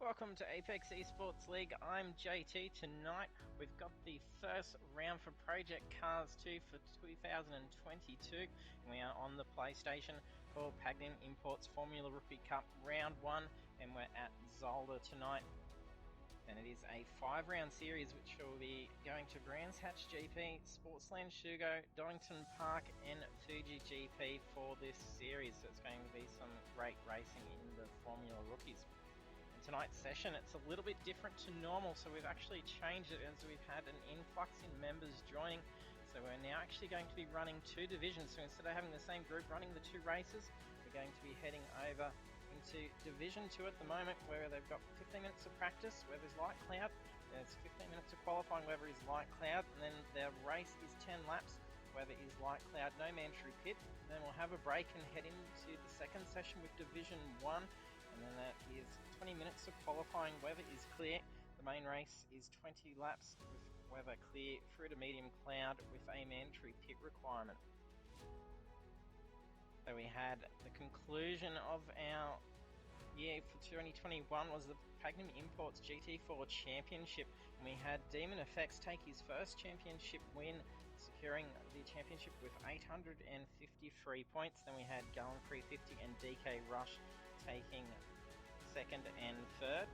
welcome to Apex Esports League. I'm JT. Tonight we've got the first round for Project Cars 2 for 2022. We are on the PlayStation for Pagnian Imports Formula Rookie Cup Round 1, and we're at Zolder tonight. And it is a 5-round series which will be going to Brands Hatch GP, Sportsland Shugo, Donington Park and Fuji GP for this series. So it's going to be some great racing in the Formula Rookies. In tonight's session, it's a little bit different to normal, so we've actually changed it as we've had an influx in members joining. So we're now actually going to be running 2 divisions. So instead of having the same group running the 2 races, we're going to be heading over into Division 2 at the moment, where they've got 15 minutes of practice where there's light cloud, there's 15 minutes of qualifying where there is light cloud, and then their race is 10 laps where there is light cloud, no mandatory pit. And then we'll have a break and head into the second session with Division 1, and then that is 20 minutes of qualifying, weather is clear. The main race is 20 laps with weather clear through to medium cloud with a mandatory pit requirement. So we had the conclusion of our year for 2021 was the Pagnian Imports GT4 Championship, and we had Demon Effects take his first championship win, securing the championship with 853 points. Then we had Gallen 350 and DK Rush taking second and third.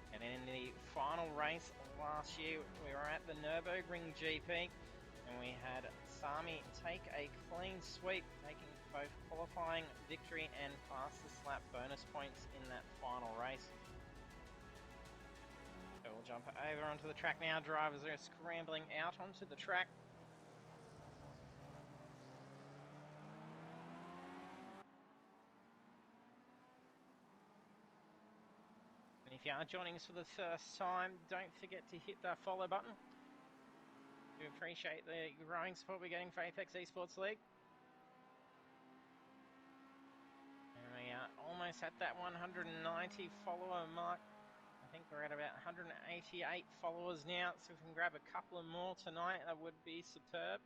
And then in the final race last year, we were at the Nürburgring GP, and we had Sami take a clean sweep, taking both qualifying victory and fastest lap bonus points in that final race. So we'll jump over onto the track now. Drivers are scrambling out onto the track. And if you are joining us for the first time, don't forget to hit that follow button. We appreciate the growing support we're getting for Apex Esports League. And we are almost at that 190 follower mark. I think we're at about 188 followers now, so if we can grab a couple of more tonight, that would be superb.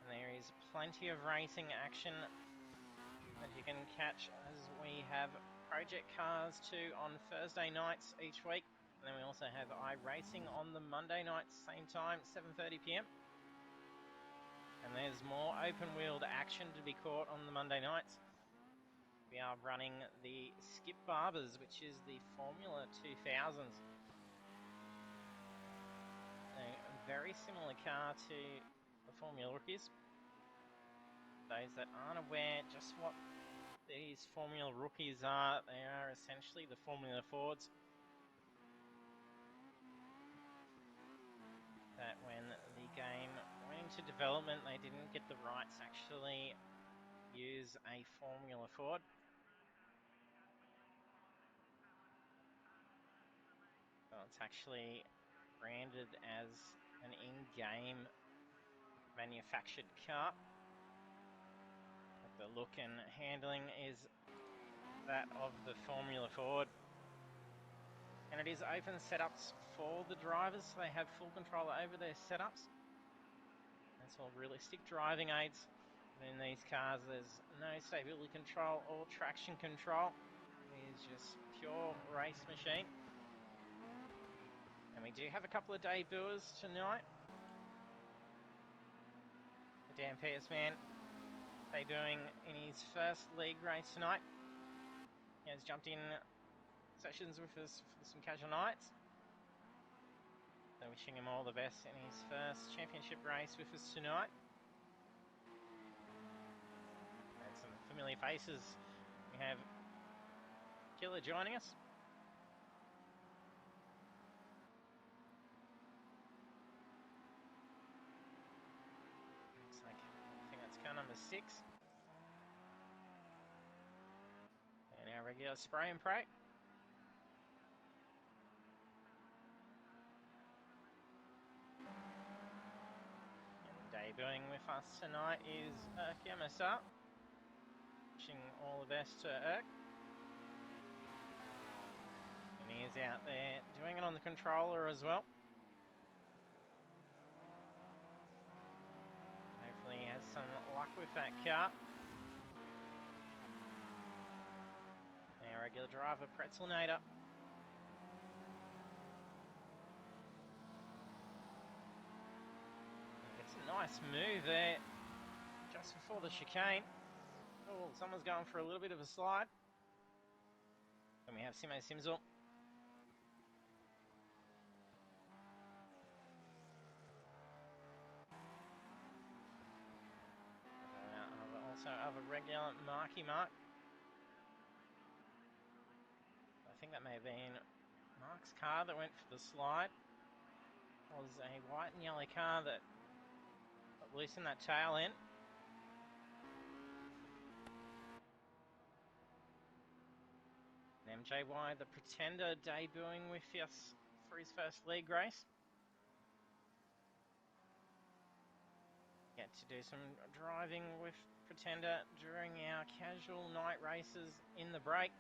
And there is plenty of racing action that you can catch as we have Project Cars 2 on Thursday nights each week. And then we also have iRacing on the Monday nights, same time, 7:30 PM. And there's more open-wheeled action to be caught on the Monday nights. We are running the Skip Barbers, which is the Formula 2000s. A very similar car to the Formula Rookies. Those that aren't aware just what these Formula Rookies are, they are essentially the Formula Fords. That when the game went into development, they didn't get the rights to actually use a Formula Ford. So it's actually branded as an in-game manufactured car. But the look and handling is that of the Formula Ford. And it is open setups for the drivers, so they have full control over their setups. That's all realistic driving aids. And in these cars, there's no stability control or traction control. It is just pure race machine. And we do have a couple of debuters tonight. The Dan Pierce man debuting in his first league race tonight. He has jumped in sessions with us for some casual nights. So wishing him all the best in his first championship race with us tonight. And some familiar faces. We have Killer joining us. Looks like I think that's car number 6. And our regular spray and pray. Debuting with us tonight is Yamasa. Wishing all the best to Erk. And he is out there doing it on the controller as well. Hopefully he has some luck with that car. regular driver, Pretzelnator. It's a nice move there, just before the chicane. Oh, someone's going for a little bit of a slide. Then we have Simo Simzel. Also have a regular Marky Mark. I think that may have been Mark's car that went for the slide. It was a white and yellow car that loosened that tail end. And MJY, the Pretender, debuting with us for his first league race. Get to do some driving with Pretender during our casual night races in the break.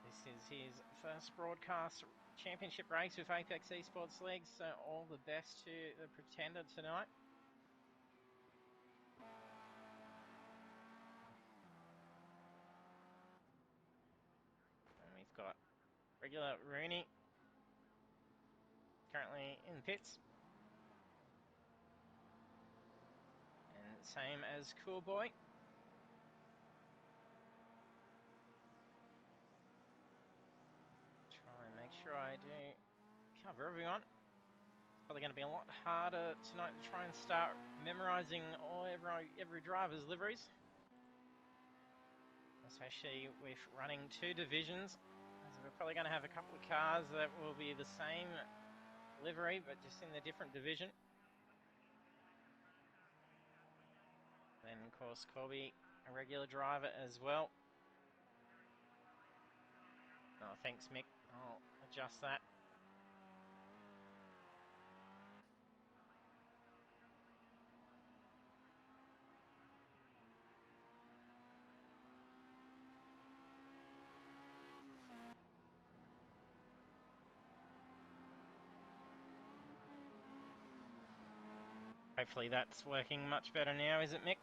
This is his first broadcast championship race with Apex eSports League, so all the best to the Pretender tonight. And we've got regular Rooney currently in the pits. And same as Cool Boy. Try and make sure I do cover everyone. It's probably going to be a lot harder tonight to try and start memorizing every driver's liveries. Especially with running two divisions. So we're probably going to have a couple of cars that will be the same livery, but just in a different division. Then, of course, Corby, a regular driver as well. Oh, thanks, Mick. I'll adjust that. Hopefully that's working much better now, is it, Mick?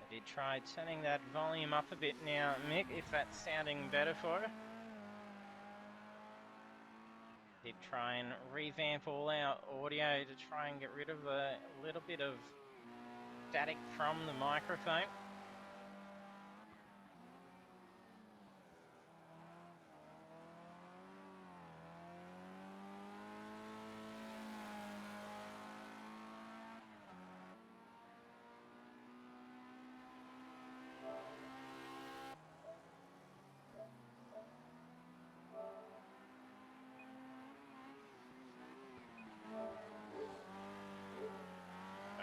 I did try turning that volume up a bit now, Mick, if that's sounding better for you. Did try and revamp all our audio to try and get rid of a little bit of static from the microphone.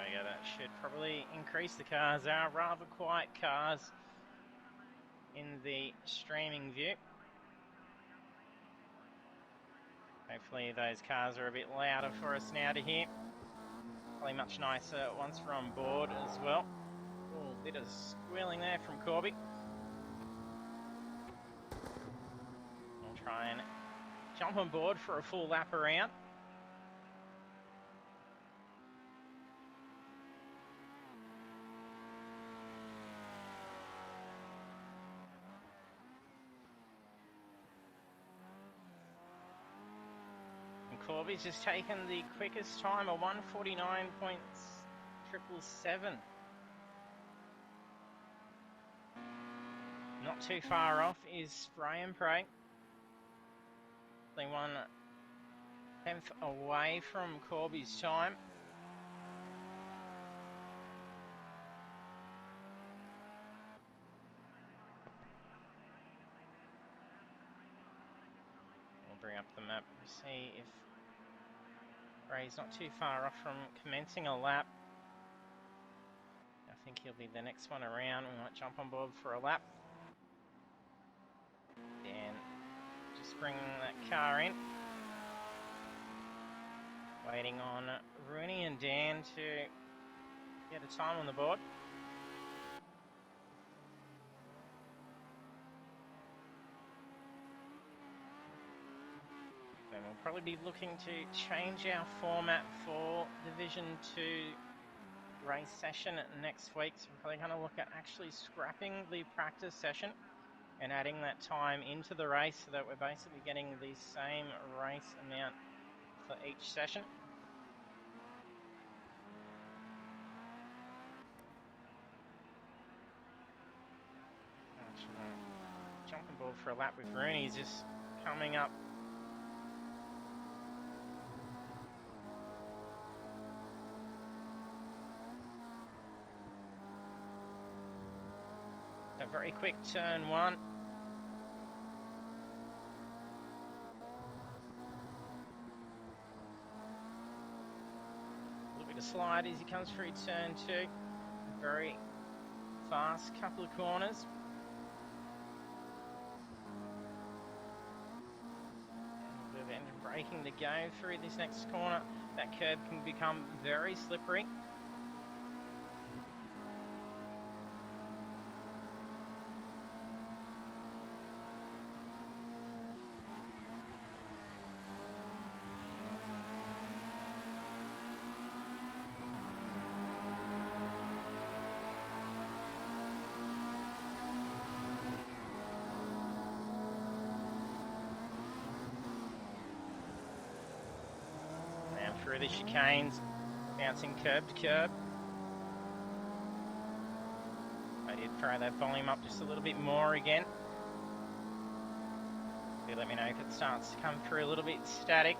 Yeah, that should probably increase the cars. They are rather quiet cars in the streaming view. Hopefully those cars are a bit louder for us now to hear. Probably much nicer once we're on board as well. Ooh, a bit of squealing there from Corby. We'll try and jump on board for a full lap around. Corby's just taken the quickest time, a 1:49.777. Not too far off is Spray and Pray. They 1/10 away from Corby's time. We'll bring up the map and see if Ray's not too far off from commencing a lap. I think he'll be the next one around. We might jump on board for a lap. bringing that car in. Waiting on Rooney and Dan to get a time on the board. Then we'll probably be looking to change our format for Division 2 race session next week. So we're probably going to look at actually scrapping the practice session and adding that time into the race so that we're basically getting the same race amount for each session. Jumping board for a lap with Rooney, just coming up. A very quick turn one. A little bit of slide as he comes through turn two. Very fast couple of corners. Braking to go through this next corner. That curb can become very slippery. Through the chicanes, bouncing curb to curb. I did throw that volume up just a little bit more again. Do let me know if it starts to come through a little bit static.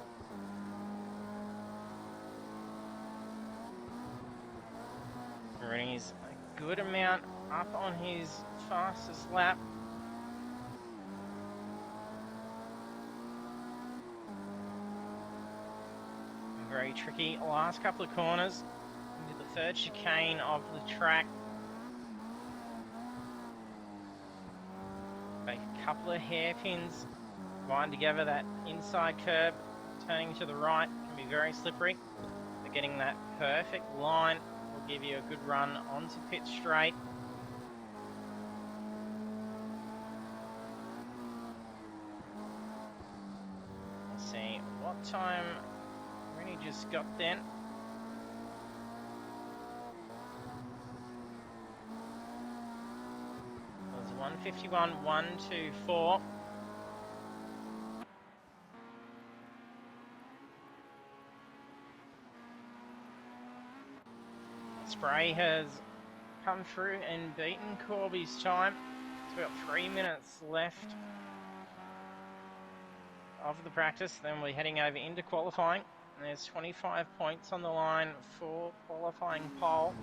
Rooney's a good amount up on his fastest lap. Very tricky last couple of corners into the third chicane of the track. Make a couple of hairpins, wind together that inside curb, turning to the right can be very slippery. But getting that perfect line will give you a good run onto pit straight. Let's see what time Rooney just got then. It was 1:51.124. Spray has come through and beaten Corby's time. So we've got 3 minutes left of the practice. Then we're heading over into qualifying. And there's 25 points on the line for qualifying pole.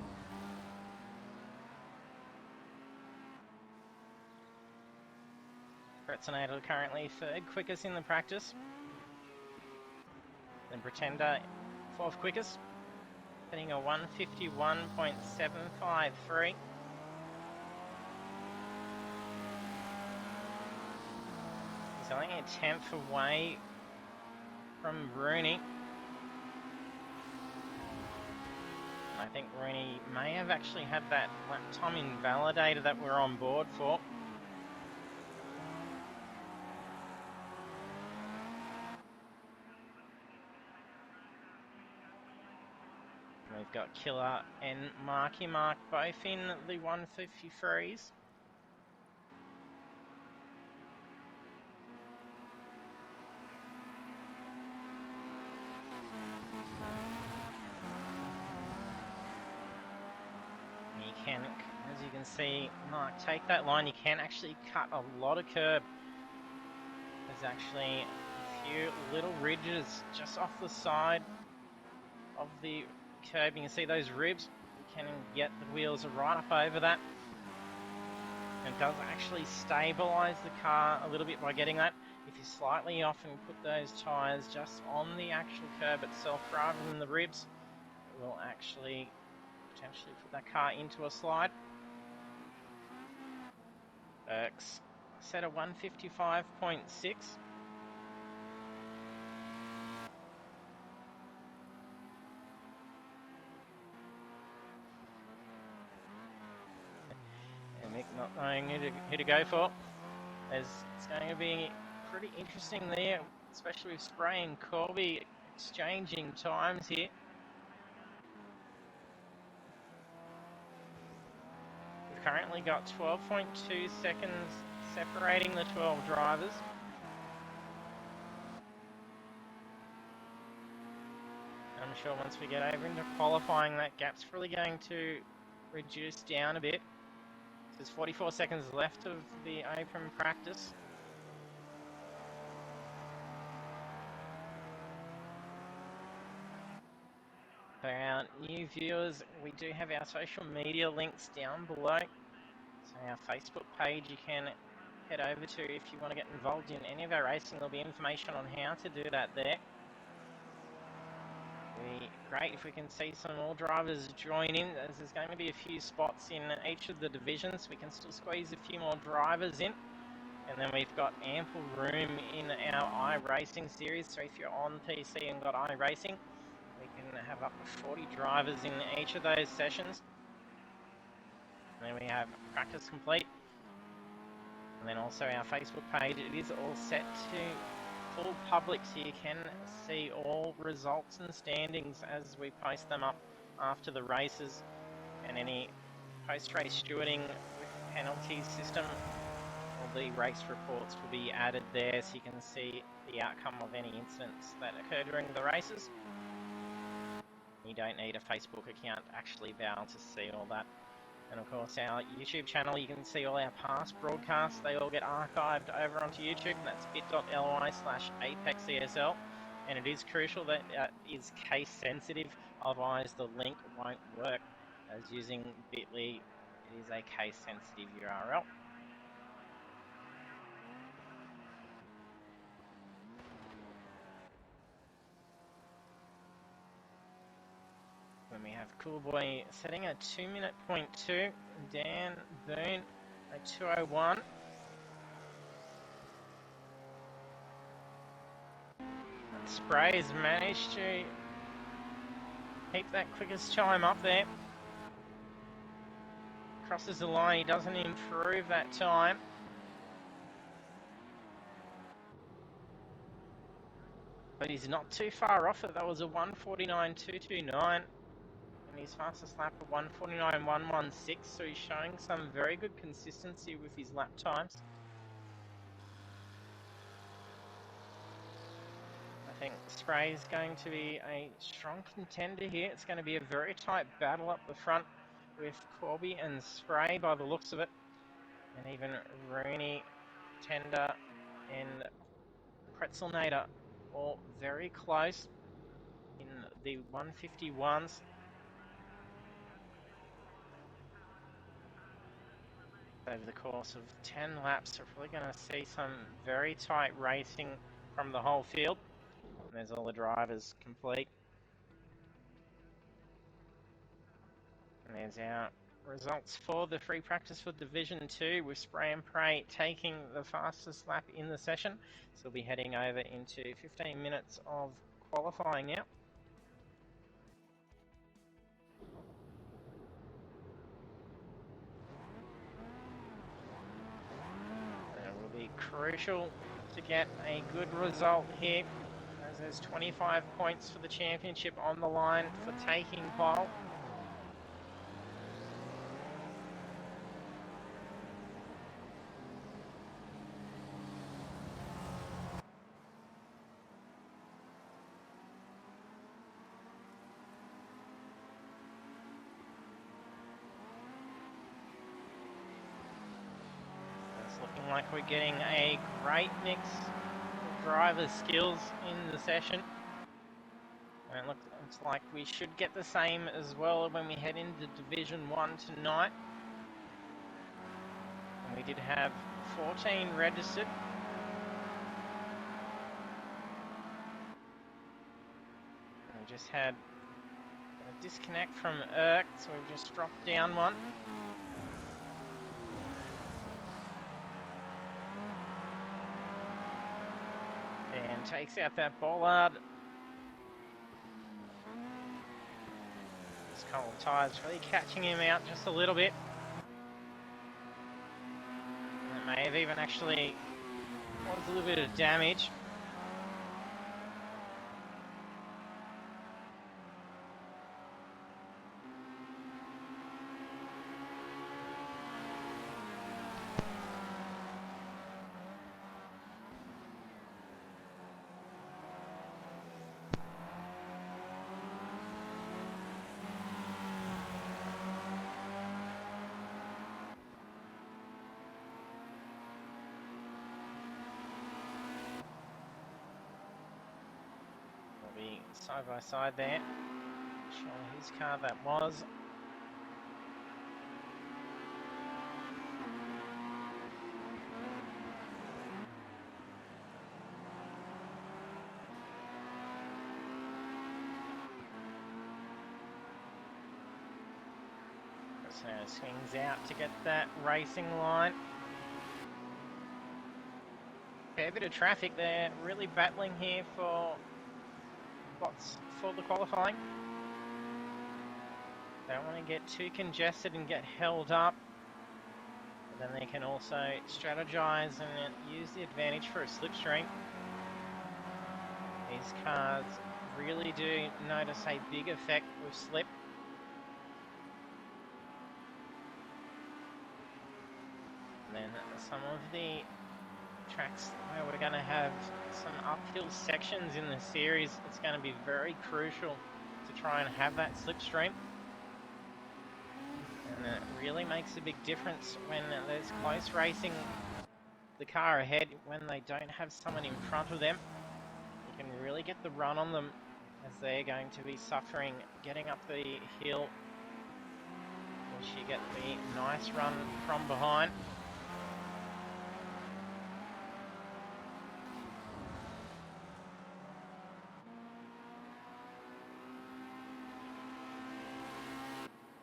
Pretzonator currently third quickest in the practice. Then Pretender fourth quickest, hitting a 1:51.753. He's only a tenth away from Rooney. I think Rooney may have actually had that lap time invalidated that we're on board for. We've got Killer and Marky Mark both in the 153s. As you can see, Mark, take that line. You can actually cut a lot of curb. There's actually a few little ridges just off the side of the curb. You can see those ribs. You can get the wheels right up over that. It does actually stabilize the car a little bit by getting that. If you slightly off and put those tyres just on the actual curb itself rather than the ribs, it will actually potentially put that car into a slide. Burks set a 1:55.6. not knowing who to go for. It's going to be pretty interesting there, especially with Spray and Corby exchanging times here. We've currently got 12.2 seconds separating the 12 drivers. I'm sure once we get over into qualifying, that gap's probably going to reduce down a bit. There's 44 seconds left of the open practice. For our new viewers, we do have our social media links down below. So our Facebook page you can head over to if you want to get involved in any of our racing. There'll be information on how to do that there. Be great if we can see some more drivers join in, as there's going to be a few spots in each of the divisions. We can still squeeze a few more drivers in, and then we've got ample room in our iRacing series. So if you're on PC and got iRacing, we can have up to 40 drivers in each of those sessions. And then we have practice complete, and then also our Facebook page. It is all set to full public, so you can see all results and standings as we post them up after the races, and any post-race stewarding with penalties system. All the race reports will be added there, so you can see the outcome of any incidents that occur during the races. You don't need a Facebook account to actually be able to see all that. And of course our YouTube channel, you can see all our past broadcasts. They all get archived over onto YouTube, and that's bit.ly/ApexESL. And it is crucial that it is case sensitive, otherwise the link won't work, as using bit.ly, it is a case sensitive URL. Then we have Cool Boy setting a 2-minute .2, Dan Boone a 2:01. Spray's managed to keep that quickest time up there. Crosses the line, he doesn't improve that time. But he's not too far off it. That was a 1:49.229. And his fastest lap of 1:49.116, so he's showing some very good consistency with his lap times. I think Spray is going to be a strong contender here. It's going to be a very tight battle up the front with Corby and Spray by the looks of it. And even Rooney, Tender and Pretzelnator all very close in the 151s. Over the course of 10 laps, we're probably going to see some very tight racing from the whole field. And there's all the drivers complete. And there's our results for the free practice for Division 2, with Spray and Pray taking the fastest lap in the session. So we'll be heading over into 15 minutes of qualifying now. Be crucial to get a good result here, as there's 25 points for the championship on the line for taking pole. Looking like we're getting a great mix of driver skills in the session. And it looks like we should get the same as well when we head into Division 1 tonight. And we did have 14 registered. And we just had a disconnect from Erk, so we've just dropped down one. And takes out that bollard. This cold tide's really catching him out just a little bit. they've even actually caused a little bit of damage. Be side by side there. Show his car that was. So swings out to get that racing line. Fair bit of traffic there, really battling here for spots for the qualifying. Don't want to get too congested and get held up. But then they can also strategize and use the advantage for a slipstream. These cars really do notice a big effect with slip. And then some of the tracks where we're going to have some uphill sections in the series, it's going to be very crucial to try and have that slipstream. And it really makes a big difference when there's close racing the car ahead, when they don't have someone in front of them. You can really get the run on them as they're going to be suffering getting up the hill. As you get the nice run from behind.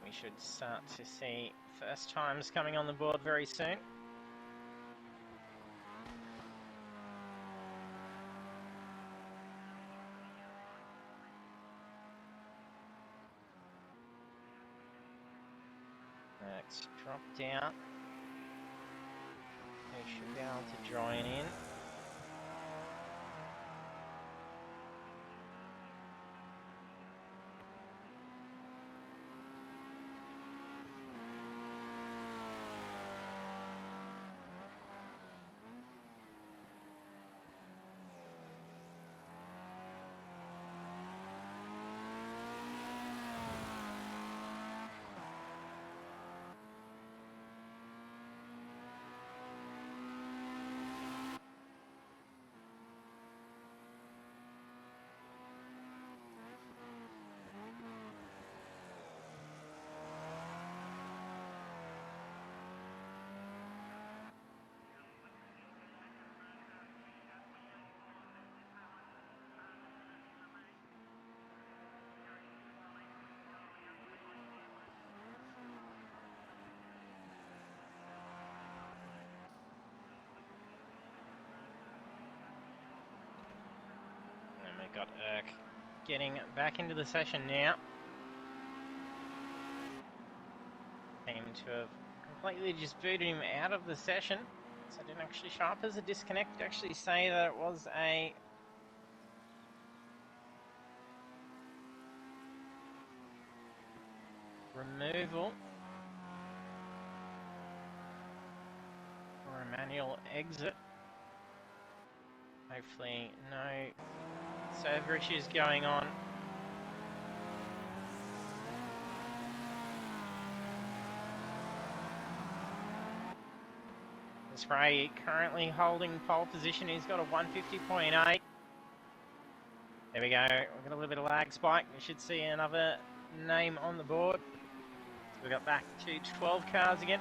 We should start to see first times coming on the board very soon. Let's drop down. They should be able to join in. Got Erk getting back into the session now. Seem to have completely just booted him out of the session. So it didn't actually show up as a disconnect. It actually say that it was a removal or a manual exit. Hopefully no server issues going on. Spray currently holding pole position. He's got a 150.8. There we go. We've got a little bit of lag spike. We should see another name on the board. So we got back to 12 cars again.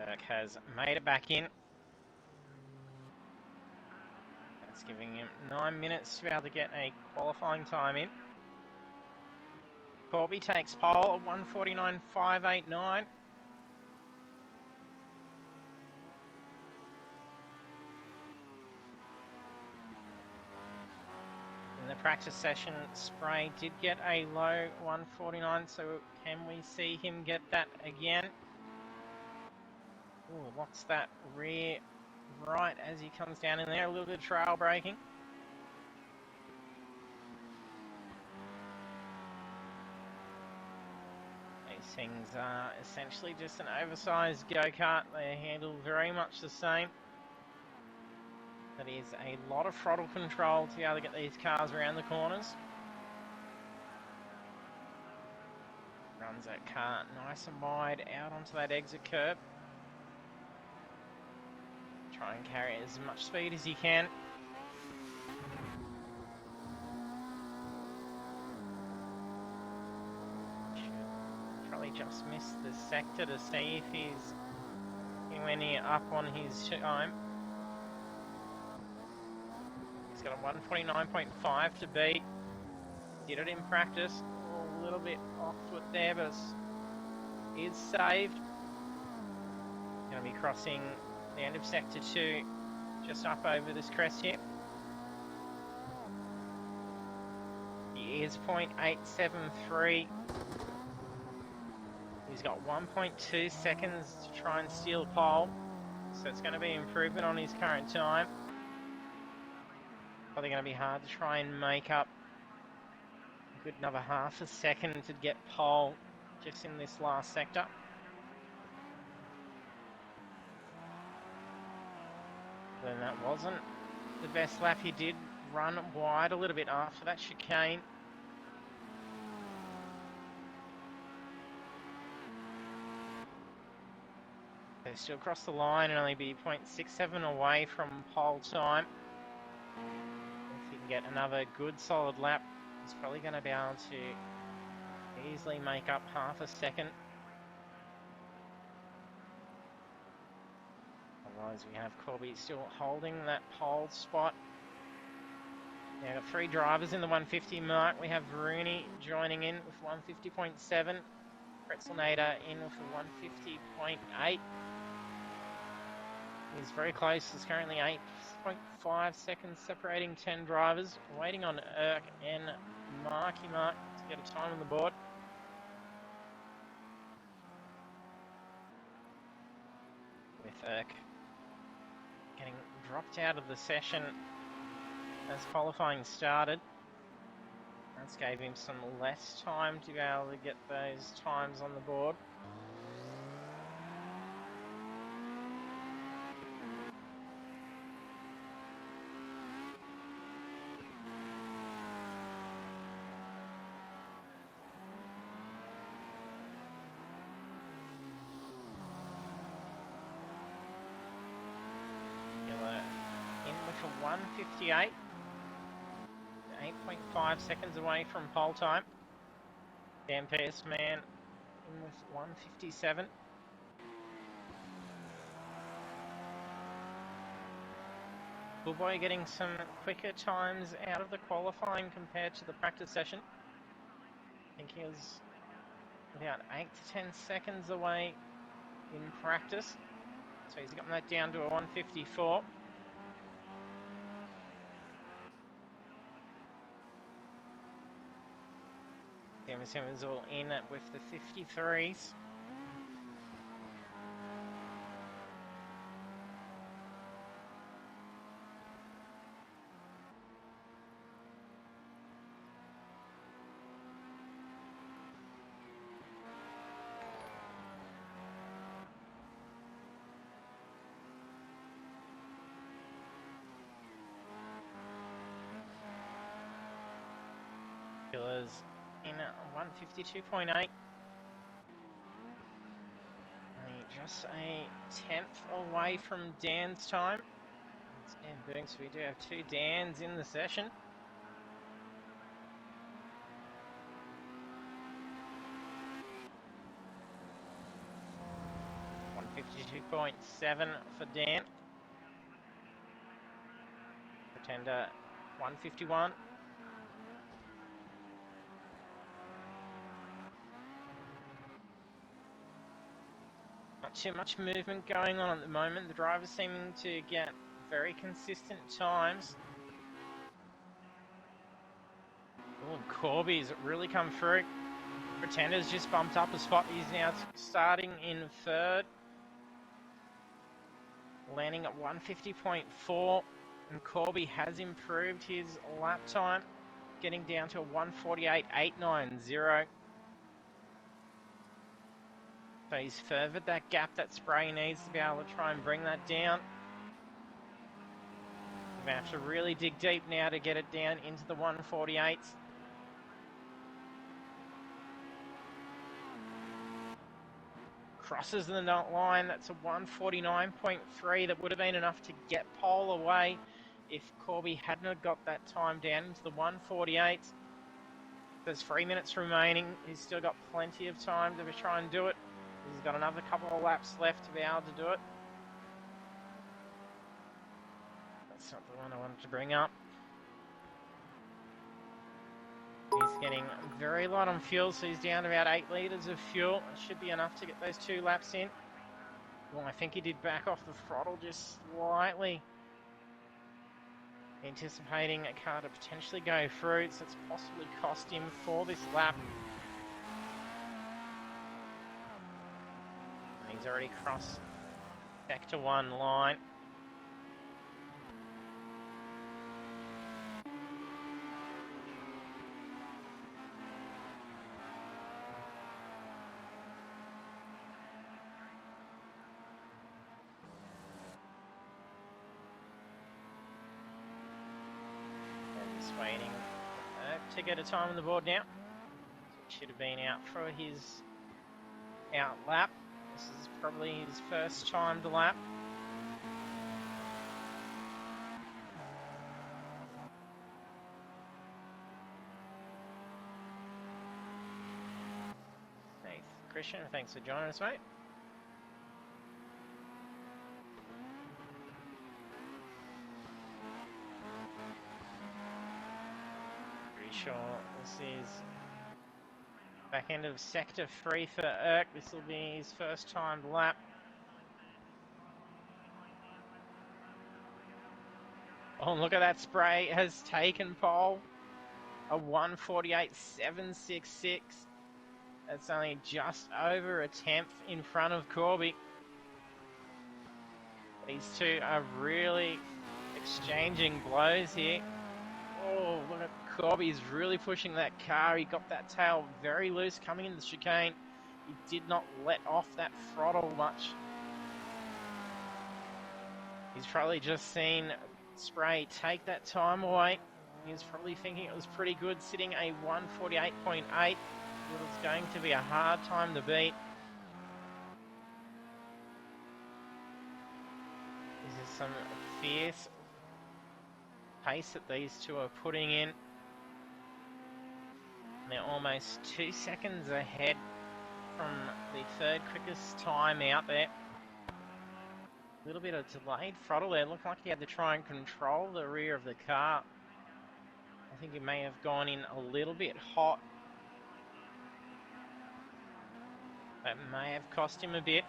Erk has made it back in. That's giving him 9 minutes to be able to get a qualifying time in. Corby takes pole at 1:49.589. In the practice session spray did get a low 149, so can we see him get that again? Ooh, locks that rear right as he comes down in there, a little bit of trail braking. These things are essentially just an oversized go-kart. They're handled very much the same. That is a lot of throttle control to be able to get these cars around the corners. Runs that car nice and wide out onto that exit curb. Try and carry as much speed as you can. Should probably just miss the sector to see if he's anywhere near up on his time. He's got a 149.5 to beat. Did it in practice. A little bit off foot there, but is saved. Going to be crossing the end of sector 2, just up over this crest here. He is 0.873. He's got 1.2 seconds to try and steal pole, so it's going to be improvement on his current time. Probably going to be hard to try and make up a good another half a second to get pole just in this last sector. Then that wasn't the best lap. He did run wide a little bit after that chicane. They still cross the line and only be 0.67 away from pole time. If he can get another good solid lap, he's probably going to be able to easily make up half a second. Otherwise we have Corby still holding that pole spot. Now got 3 drivers in the 150 mark. We have Rooney joining in with 150.7. Pretzelnader in with a 150.8. He's very close. There's currently 8.5 seconds separating 10 drivers. Waiting on Erk and Marky Mark to get a time on the board. With Erk getting dropped out of the session as qualifying started. That's gave him some less time to be able to get those times on the board. In with a 158. 8.5 seconds away from pole time. Dan Pierce man in with 157. Bullboy getting some quicker times out of the qualifying compared to the practice session. I think he was about 8 to 10 seconds away in practice. So he's gotten that down to a 154. Simmons all in with the 53s. Killers in 152.8. Just a 10th away from Dan's time. It's Dan Boone, so we do have 2 Dans in the session. $152.7 for Dan. Pretender 151. Not too much movement going on at the moment. The drivers seeming to get very consistent times. Oh, Corby's really come through. Pretender's just bumped up a spot. He's now starting in third. Landing at 150.4. And Corby has improved his lap time, getting down to a 148.890. So he's furthered that gap that Spray needs to be able to try and bring that down. We're going to have to really dig deep now to get it down into the 148s. Crosses the line, that's a 149.3. That would have been enough to get pole away if Corby hadn't have got that time down into the 148s. There's 3 minutes remaining. He's still got plenty of time to try and do it. He's got another couple of laps left to be able to do it. That's not the one I wanted to bring up. He's getting very light on fuel, so he's down to about 8 litres of fuel. It should be enough to get those 2 laps in. Well, I think he did back off the throttle just slightly, anticipating a car to potentially go through, so it's possibly cost him for this lap. And he's already crossed Sector 1 line. Waiting to get a time on the board now. He should have been out for his out lap. This is probably his first timed lap. Hey, Christian, thanks for joining us, mate. Sure, this is back end of Sector 3 for Erk. This will be his first timed lap. Oh, look at that Spray has taken pole. A 148.766. That's only just over a tenth in front of Corby. These two are really exchanging blows here. Oh, look at Corby's really pushing that car. He got that tail very loose coming into the chicane. He did not let off that throttle much. He's probably just seen Spray take that time away. He was probably thinking it was pretty good, sitting a 148.8. It was going to be a hard time to beat. This is some fierce pace that these two are putting in. They're almost 2 seconds ahead from the third quickest time out there. A little bit of delayed throttle there. Looked like he had to try and control the rear of the car. I think he may have gone in a little bit hot. That may have cost him a bit.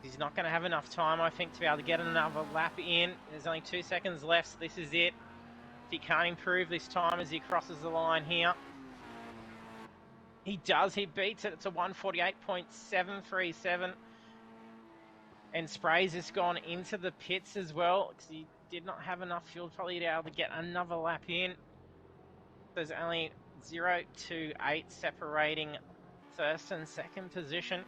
He's not going to have enough time, I think, to be able to get another lap in. There's only 2 seconds left, so this is it. If he can't improve this time as he crosses the line here. He does, he beats it. It's a 148.737. And Spray's just gone into the pits as well, because he did not have enough fuel probably to be able to get another lap in. There's only 0 to 8 separating first and second position.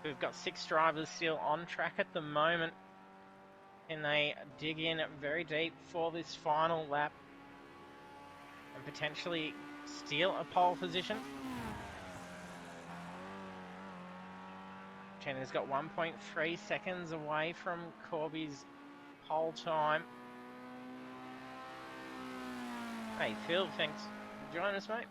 We've got 6 drivers still on track at the moment, and they dig in very deep for this final lap and potentially steal a pole position. Chandler's got 1.3 seconds away from Corby's pole time. Hey Phil, thanks for joining us, mate.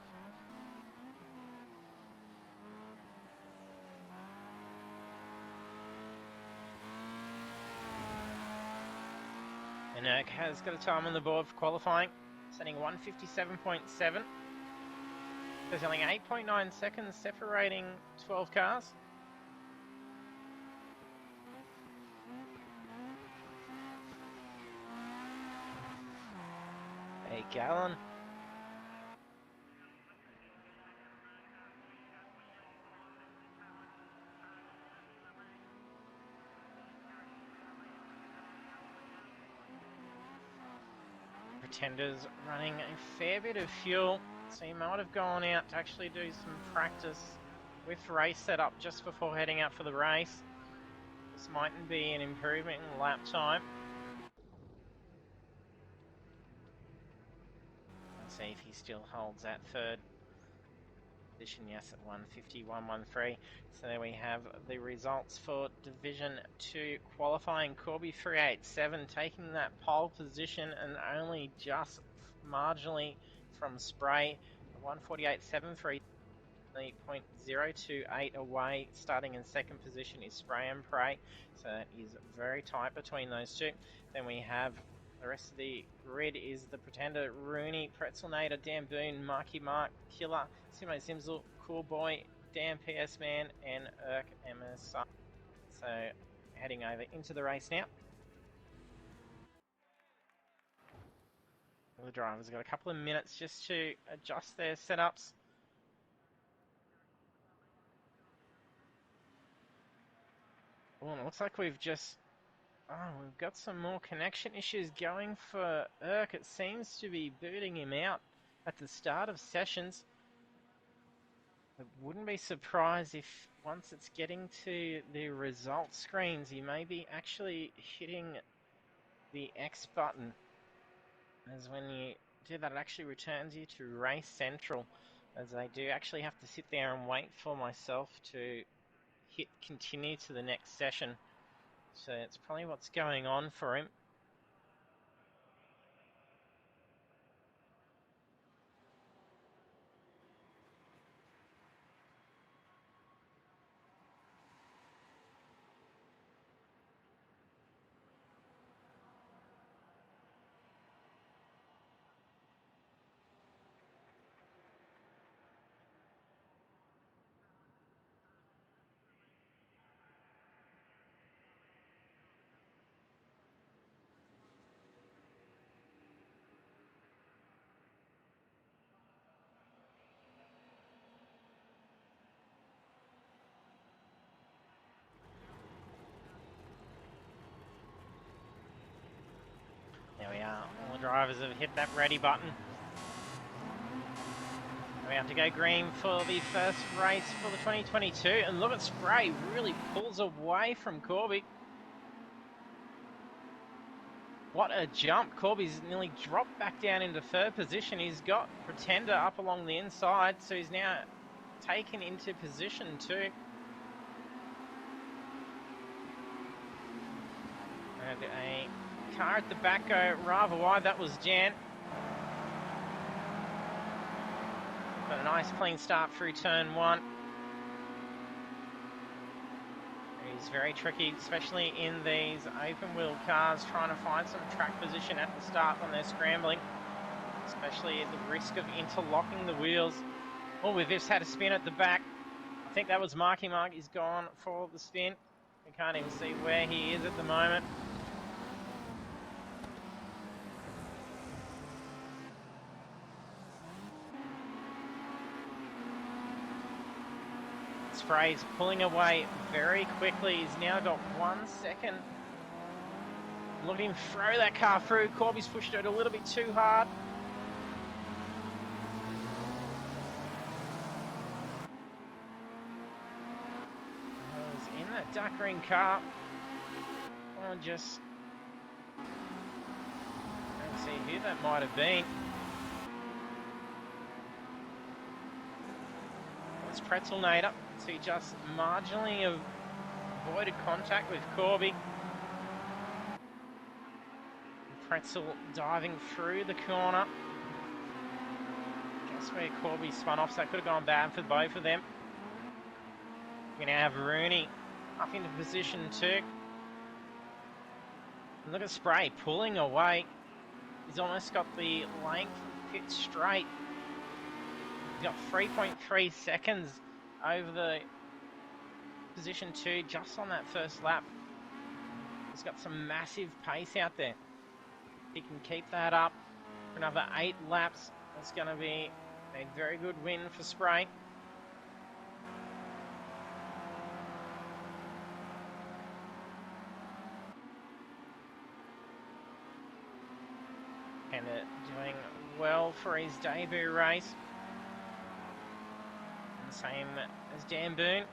And Erk has got a time on the board for qualifying, setting 157.7. There's only 8.9 seconds separating 12 cars. a gallon. Pretenders running a fair bit of fuel, so you might have gone out to actually do some practice with race setup just before heading out for the race. This mightn't be an improvement in lap time. Let's see if he still holds that third position. Yes, at 1:51.13. So there we have the results for Division 2 qualifying. Corby 387 taking that pole position and only just marginally from Spray. 1:48.73. 0.028 away. Starting in second position is Spray and Pray, so that is very tight between those two. Then we have the rest of the grid is the Pretender, Rooney, Pretzelnator, Dan Boone, Marky Mark, Killer, Simo Zimzel, Cool Boy, Dan PS Man, and Irk MSI. So heading over into the race now. The drivers got a couple of minutes just to adjust their setups. Oh, it looks like we've got some more connection issues going for Irk. It seems to be booting him out at the start of sessions. I wouldn't be surprised if once it's getting to the results screens, he may be actually hitting the X button. As when you do that, it actually returns you to Race Central, as I do actually have to sit there and wait for myself to hit continue to the next session. So it's probably what's going on for him. There we are. All the drivers have hit that ready button. We have to go green for the first race for the 2022. And look at Spray, really pulls away from Corby. What a jump. Corby's nearly dropped back down into third position. He's got Pretender up along the inside, so he's now taken into position 2. And a car at the back go rather wide. That was Jan. But a nice clean start through turn 1. It's very tricky, especially in these open wheel cars, trying to find some track position at the start when they're scrambling, especially at the risk of interlocking the wheels. Oh, we've just had a spin at the back. I think that was Marky Mark. He's gone for the spin. We can't even see where he is at the moment. Spray's pulling away very quickly. He's now got 1 second. Look at him throw that car through. Corby's pushed it a little bit too hard. He's in that dark green car. Oh, just don't see who that might have been. It's Pretzelnator. So he just marginally avoided contact with Corby. Pretzel diving through the corner. Guess where Corby spun off, so that could have gone bad for both of them. We now have Rooney up into position 2. And look at Spray pulling away. He's almost got the length pit straight. He's got 3.3 seconds over the position 2 just on that first lap. He's got some massive pace out there. He can keep that up. for another 8 laps. That's going to be a very good win for Spray. And doing well for his debut race. And same as Dan Boone.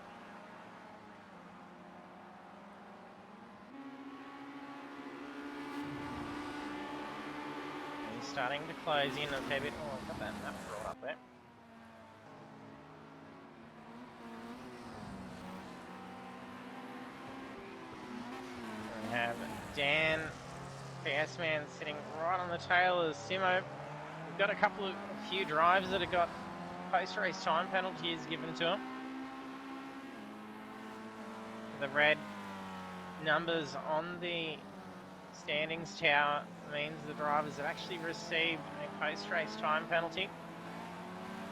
He's starting to close in a fair bit. Oh, I've got that map brought up there. We have Dan, PS Man, sitting right on the tail of Simo. We've got a few drivers that have got post-race time penalties given to them. The red numbers on the standings tower means the drivers have actually received a post-race time penalty.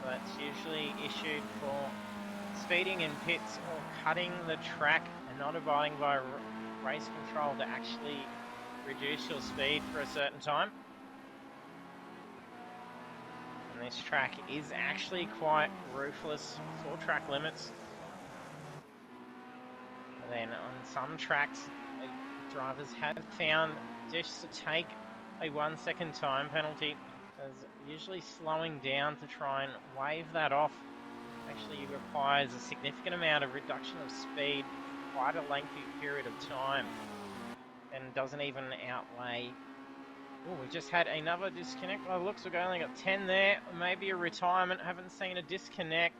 That's usually issued for speeding in pits or cutting the track and not abiding by race control to actually reduce your speed for a certain time. And this track is actually quite ruthless for track limits. And then on some tracks, drivers have found just to take a 1 second time penalty is usually slowing down to try and wave that off. Actually requires a significant amount of reduction of speed for quite a lengthy period of time and doesn't even outweigh. Oh, we just had another disconnect. By the looks, we've only got 10 there. Maybe a retirement. Haven't seen a disconnect.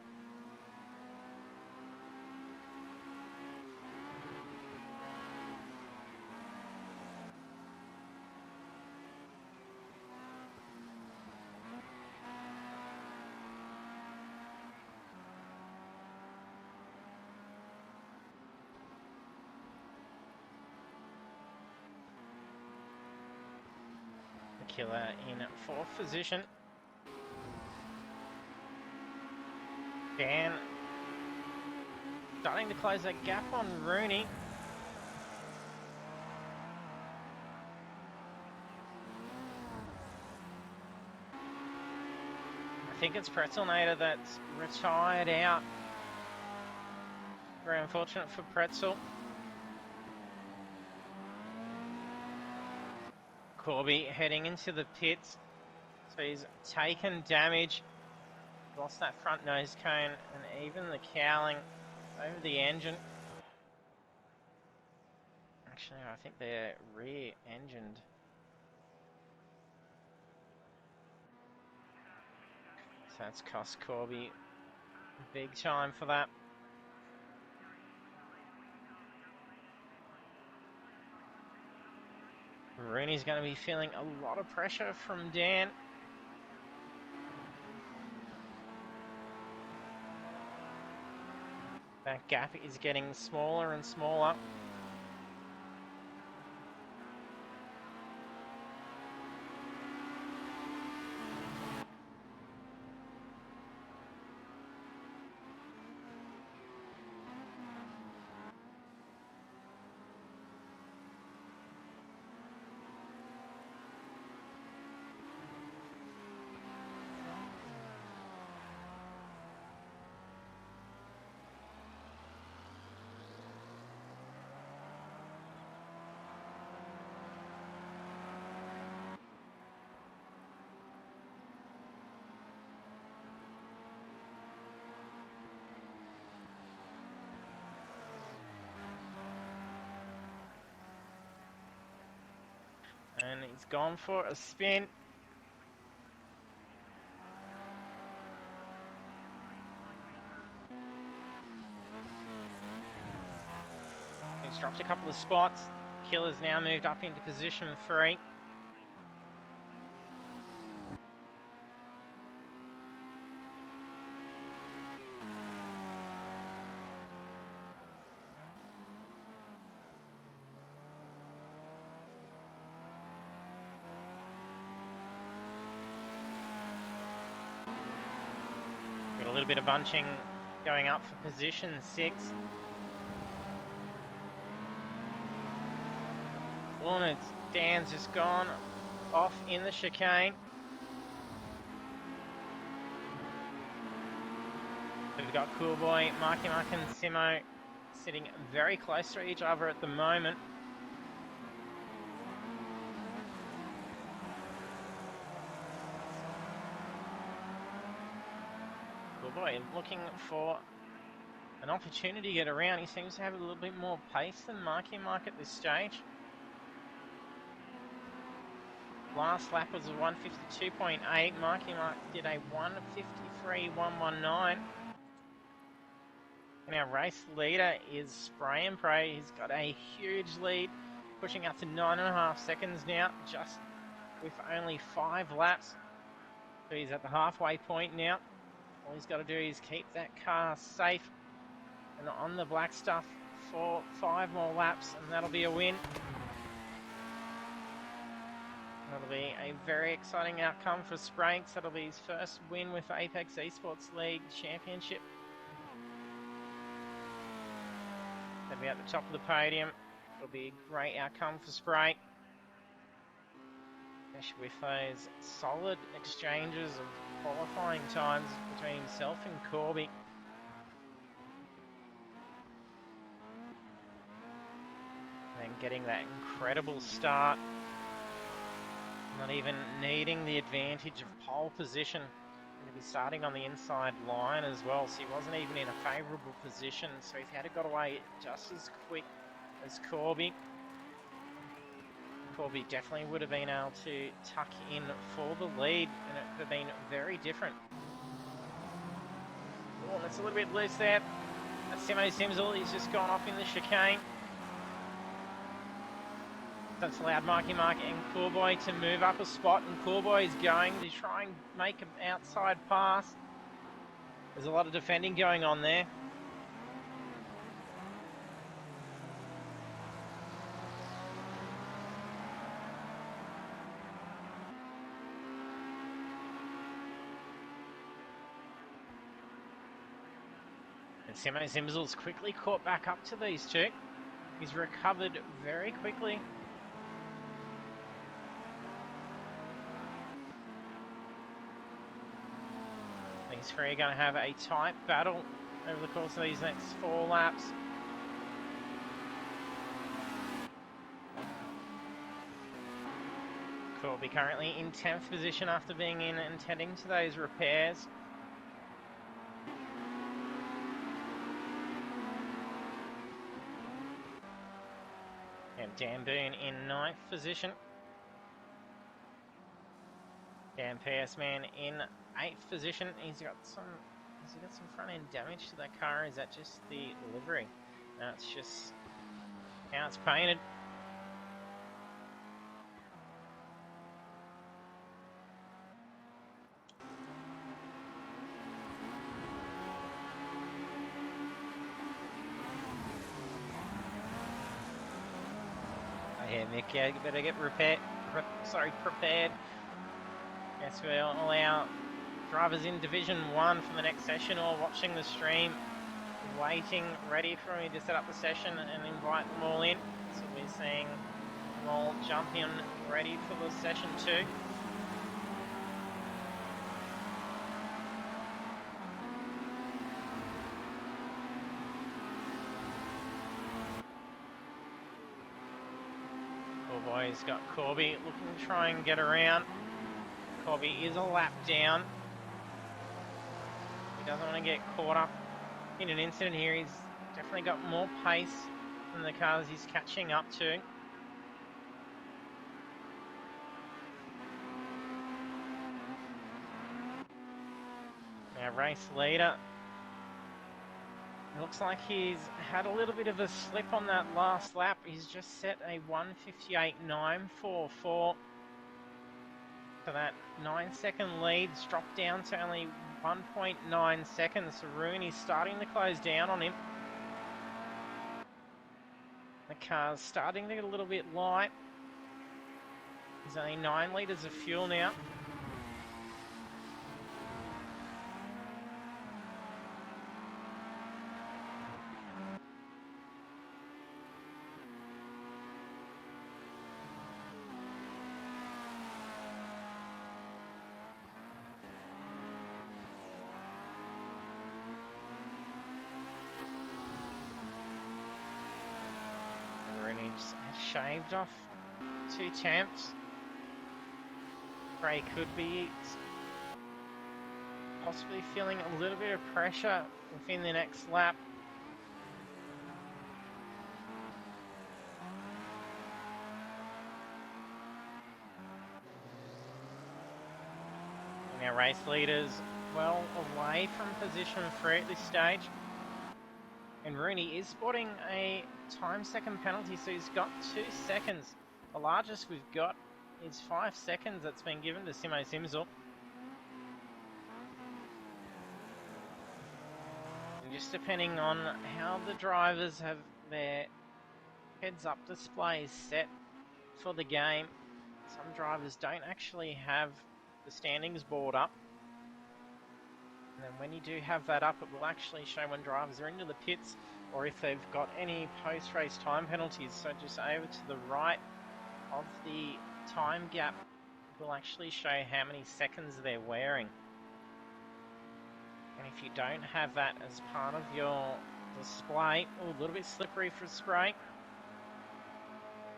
Killer in 4th position. Dan starting to close that gap on Rooney. I think it's Pretzelnator that's retired out. Very unfortunate for Pretzel. Corby heading into the pits, so he's taken damage, lost that front nose cone and even the cowling over the engine. Actually, I think they're rear-engined. So that's cost Corby big time for that. Rooney's going to be feeling a lot of pressure from Dan. That gap is getting smaller and smaller. And he's gone for a spin. He's dropped a couple of spots. Killer's now moved up into position 3. Got a little bit of bunching going up for position 6. Oh, and Dan's just gone off in the chicane. We've got Cool Boy, Marky Mark and Simo sitting very close to each other at the moment. Cool Boy looking for an opportunity to get around. He seems to have a little bit more pace than Marky Mark at this stage. Last lap was a 152.8. Marky Mark did a 153.119. And our race leader is Spray and Pray. He's got a huge lead, pushing up to 9.5 seconds now, just with only 5 laps. So he's at the halfway point now. All he's got to do is keep that car safe and on the black stuff for 5 more laps, and that'll be a win. That'll be a very exciting outcome for Spranks. That'll be his first win with the Apex eSports League Championship. That'll be at the top of the podium. It'll be a great outcome for Spray, especially with those solid exchanges of qualifying times between himself and Corby. And getting that incredible start, not even needing the advantage of pole position. Going to be starting on the inside line as well, so he wasn't even in a favourable position, so if he had got away just as quick as Corby, Corby definitely would have been able to tuck in for the lead, and it would have been very different. Oh, that's a little bit loose there. That's Simo Simsel. He's just gone off in the chicane. That's allowed Marky Mark and Cool Boy to move up a spot, and Cool Boy is going to try and make an outside pass. There's a lot of defending going on there. And Simo Simsel's quickly caught back up to these two. He's recovered very quickly. These three are going to have a tight battle over the course of these next 4 laps. Corby currently in 10th position after being in and tending to those repairs. And Dan Boone in 9th position. Dan PS Man in 8th position. He's got some front end damage to that car. Is that just the livery? No, it's just how it's painted. Yeah, Mick, yeah, you better get prepared. Yes, we'll allow drivers in Division 1 for the next session or watching the stream, waiting, ready for me to set up the session and invite them all in. So we're seeing them all jump in, ready for the session 2. Boy's got Corby looking to try and get around. Corby is a lap down. He doesn't want to get caught up in an incident here. He's definitely got more pace than the cars he's catching up to. Now race leader. It looks like he's had a little bit of a slip on that last lap. He's just set a 1:58.944. So that 9-second lead's dropped down to only 1.9 seconds. So Rooney's starting to close down on him. The car's starting to get a little bit light. There's only 9 litres of fuel now. He's shaved off 2 temps. Gray could be possibly feeling a little bit of pressure within the next lap. And our race leaders well away from position 3 at this stage. And Rooney is spotting a time second penalty, so he's got 2 seconds. The largest we've got is 5 seconds that's been given to Simo Simzel. And just depending on how the drivers have their heads-up displays set for the game, some drivers don't actually have the standings board up. And then when you do have that up, it will actually show when drivers are into the pits or if they've got any post-race time penalties. So just over to the right of the time gap will actually show how many seconds they're wearing. And if you don't have that as part of your display, a little bit slippery for spray,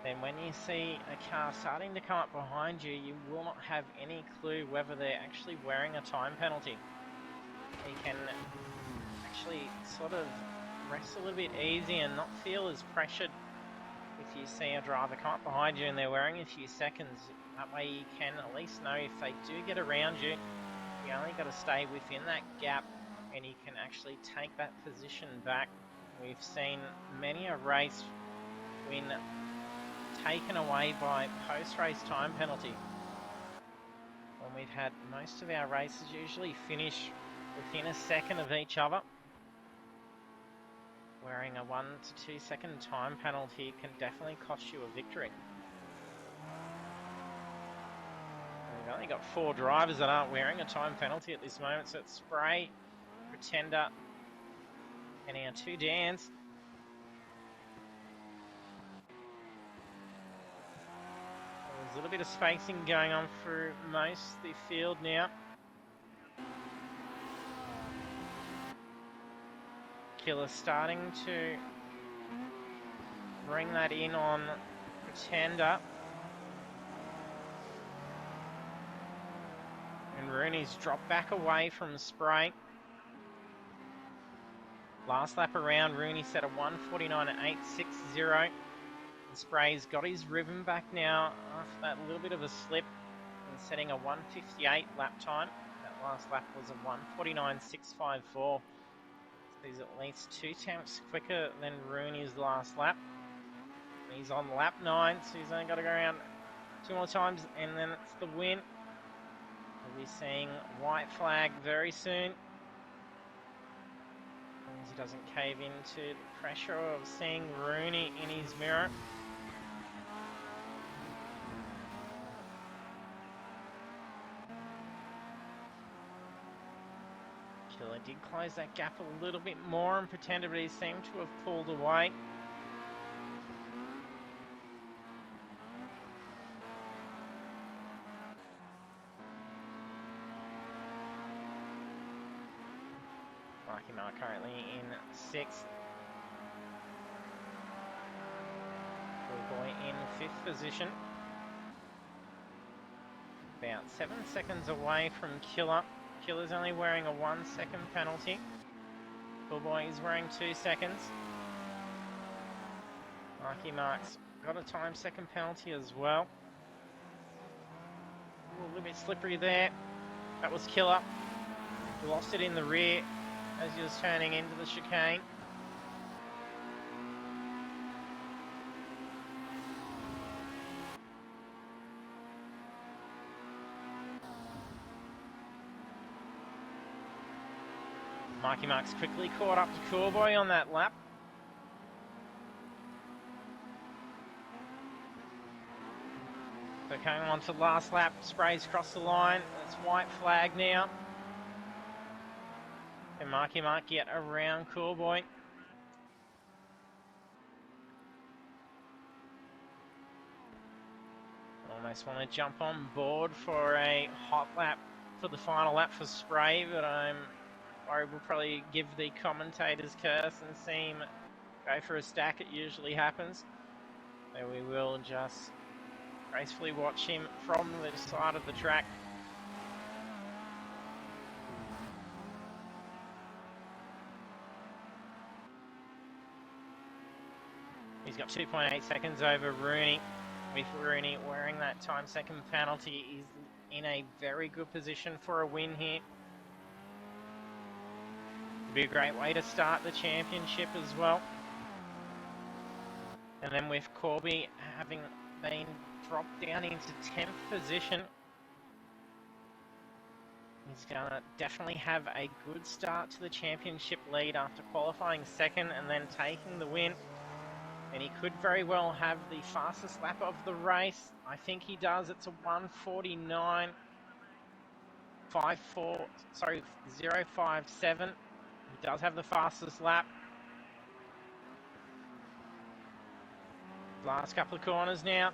then when you see a car starting to come up behind you, you will not have any clue whether they're actually wearing a time penalty. You can actually sort of rest a little bit easy and not feel as pressured if you see a driver come up behind you and they're wearing a few seconds. That way you can at least know if they do get around you, you only got to stay within that gap and you can actually take that position back. We've seen many a race win taken away by post-race time penalty. When we've had most of our races usually finish within a second of each other. Wearing a 1 to 2 second time penalty can definitely cost you a victory. And we've only got 4 drivers that aren't wearing a time penalty at this moment, so it's Spray, Pretender, and our 2 Dans. There's a little bit of spacing going on through most of the field now. Killer starting to bring that in on Pretender. And Rooney's dropped back away from Spray. Last lap around, Rooney set a 1:49.860. And Spray's got his rhythm back now after that little bit of a slip and setting a 1:58 lap time. That last lap was a 1:49.654. He's at least 2 temps quicker than Rooney's last lap. He's on lap 9, so he's only got to go around 2 more times and then it's the win. We'll be seeing white flag very soon. As long as he doesn't cave into the pressure of seeing Rooney in his mirror. Killer did close that gap a little bit more and Pretender, but he seemed to have pulled away. Marky Mark currently in 6th. Boy in 5th position. About 7 seconds away from Killer. Killer's only wearing a 1 second penalty. Bullboy is wearing 2 seconds. Marky Mark's got a time second penalty as well. A little bit slippery there. That was Killer. He lost it in the rear as he was turning into the chicane. Marky Mark's quickly caught up to Coolboy on that lap. So coming on to last lap, Spray's across the line. It's white flag now. Can Marky Mark get around Coolboy? Almost want to jump on board for a hot lap for the final lap for Spray, but I'm worried we'll probably give the commentator's curse and see him go for a stack. It usually happens. So we will just gracefully watch him from the side of the track. He's got 2.8 seconds over Rooney. With Rooney wearing that time second penalty, he's in a very good position for a win here. It'd be a great way to start the championship as well. And then with Corby having been dropped down into 10th position, he's going to definitely have a good start to the championship lead after qualifying second and then taking the win. And he could very well have the fastest lap of the race. I think he does. It's a 0.57. He does have the fastest lap. Last couple of corners now.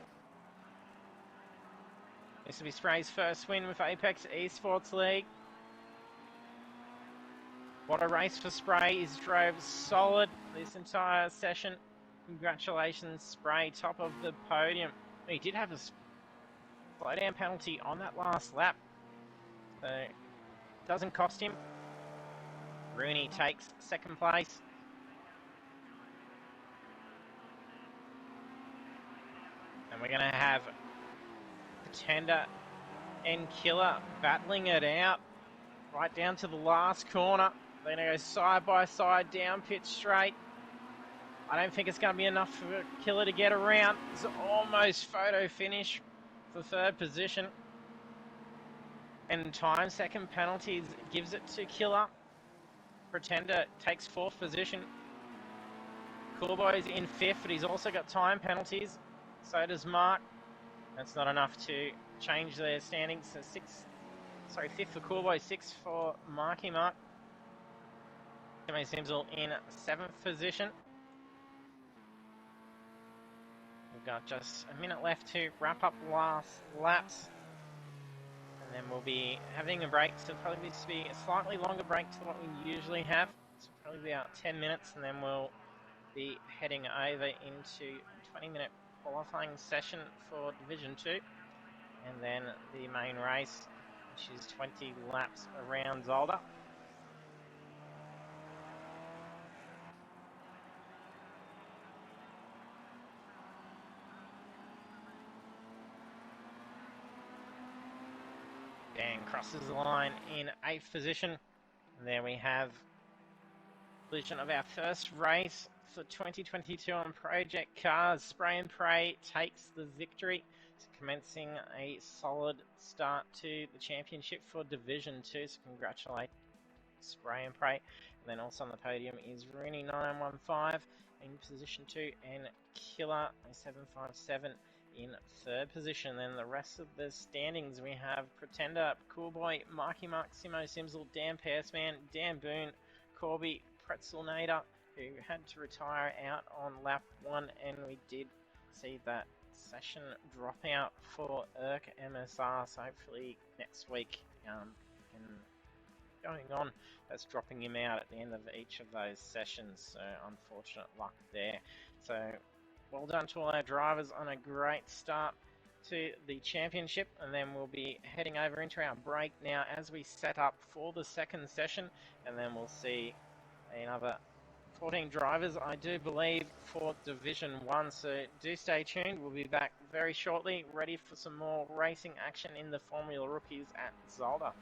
This will be Spray's first win with Apex eSports League. What a race for Spray. He's drove solid this entire session. Congratulations, Spray, top of the podium. He did have a slowdown penalty on that last lap, so it doesn't cost him. Rooney takes second place. And we're going to have Pretender and Killer battling it out right down to the last corner. They're going to go side by side down pit straight. I don't think it's going to be enough for Killer to get around. It's almost photo finish for third position. And time second penalties gives it to Killer. Pretender takes fourth position. Coolboy's in fifth, but he's also got time penalties. So does Mark. That's not enough to change their standings. So fifth for Coolboy, sixth for Marky Mark. Timmy Simsel in seventh position. We've got just a minute left to wrap up last laps. And then we'll be having a break. So it'll probably be a slightly longer break to what we usually have. So probably be about 10 minutes, and then we'll be heading over into a 20-minute qualifying session for Division 2. And then the main race, which is 20 laps around Zolder. Dan crosses the line in 8th position. And there we have completion of our first race for 2022 on Project Cars. Spray and Pray takes the victory, commencing a solid start to the championship for Division 2. So congratulate Spray and Pray. And then also on the podium is Rooney 915 in position 2 and Killer 757 in third position. Then the rest of the standings, we have Pretender, Coolboy, Marky Mark, Simo Simsel, Dan Pierceman, Dan Boone, Corby, Pretzelnator, who had to retire out on lap 1, and we did see that session drop out for Urk MSR, so hopefully next week and going on, that's dropping him out at the end of each of those sessions, so unfortunate luck there. So well done to all our drivers on a great start to the championship, and then we'll be heading over into our break now as we set up for the second session, and then we'll see another 14 drivers, I do believe, for Division 1, so do stay tuned. We'll be back very shortly, ready for some more racing action in the Formula Rookies at Zolder.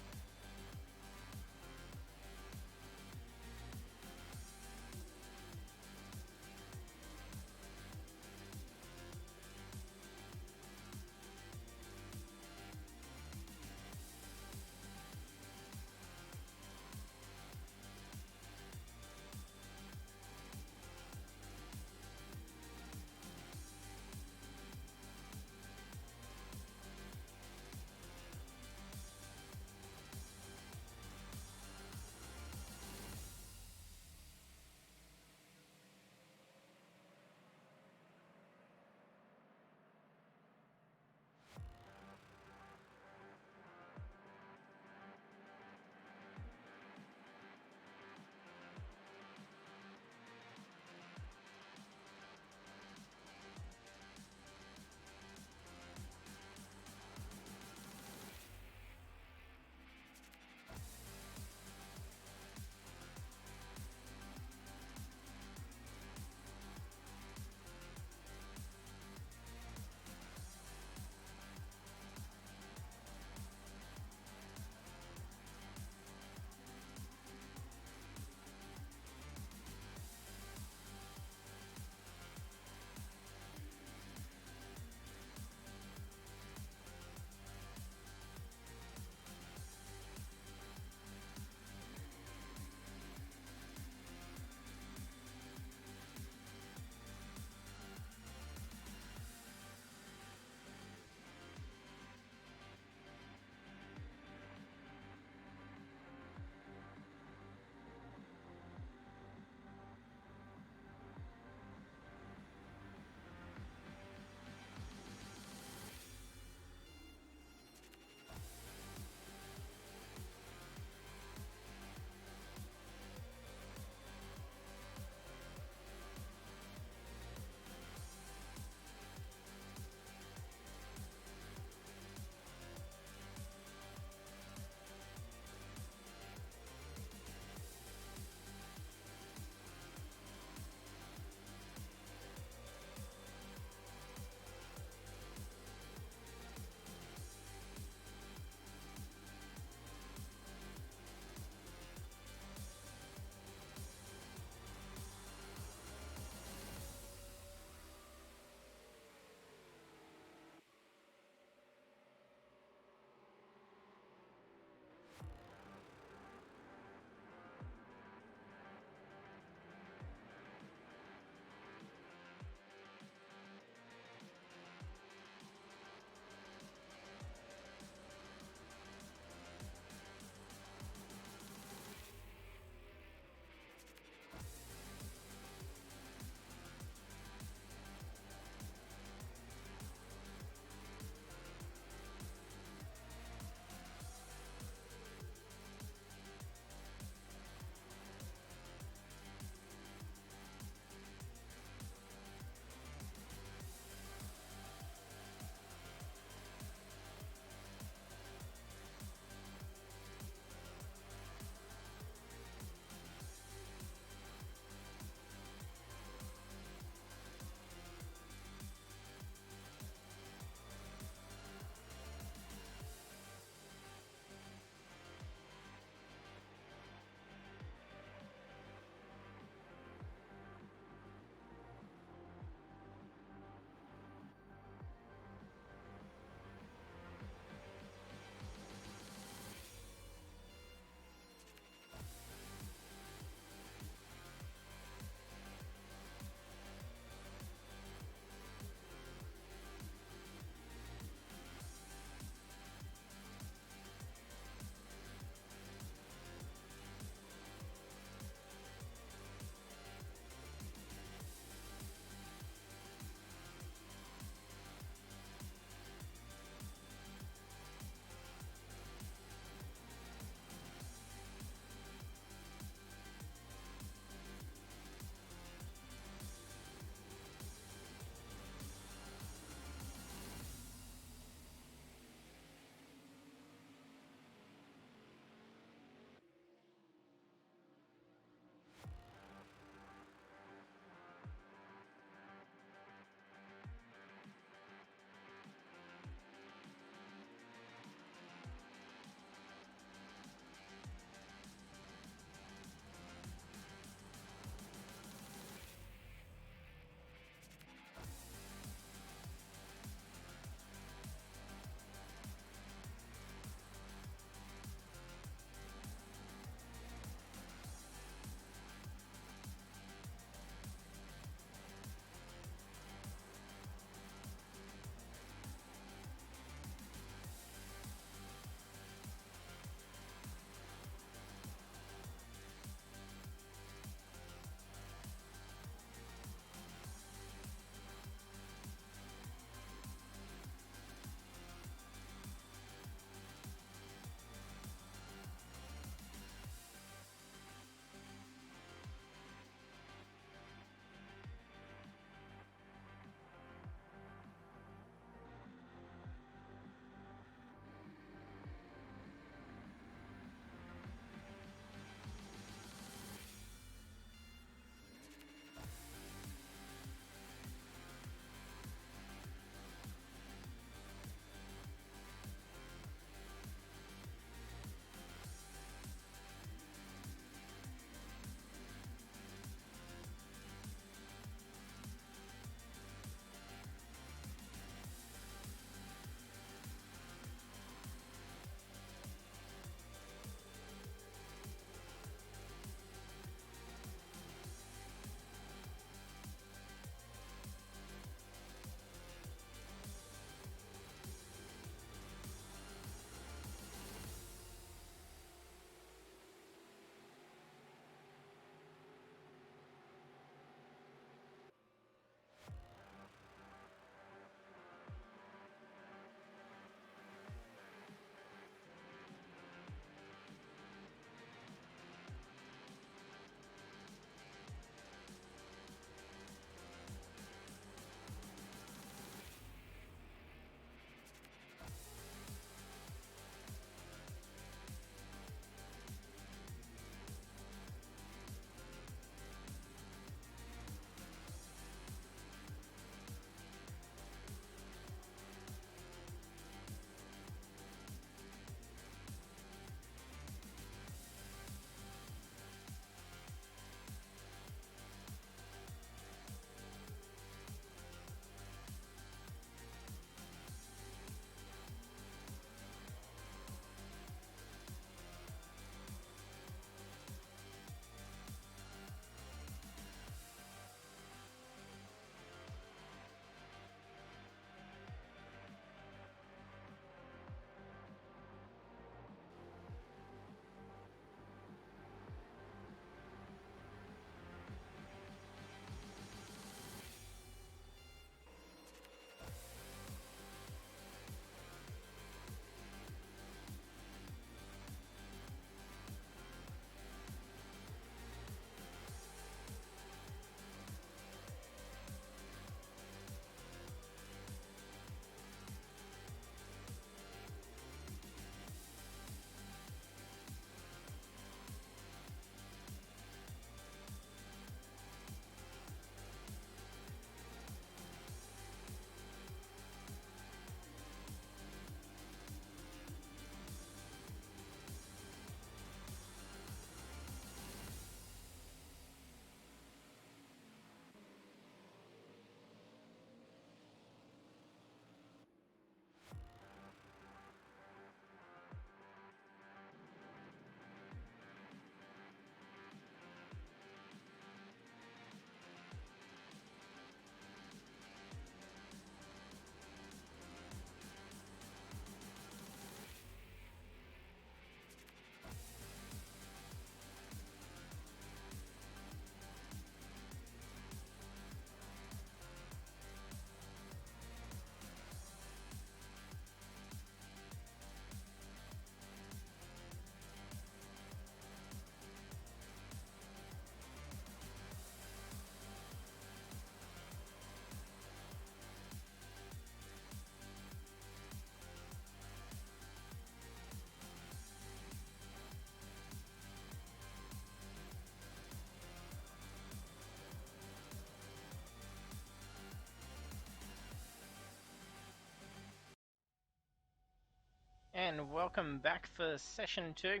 and welcome back for session 2.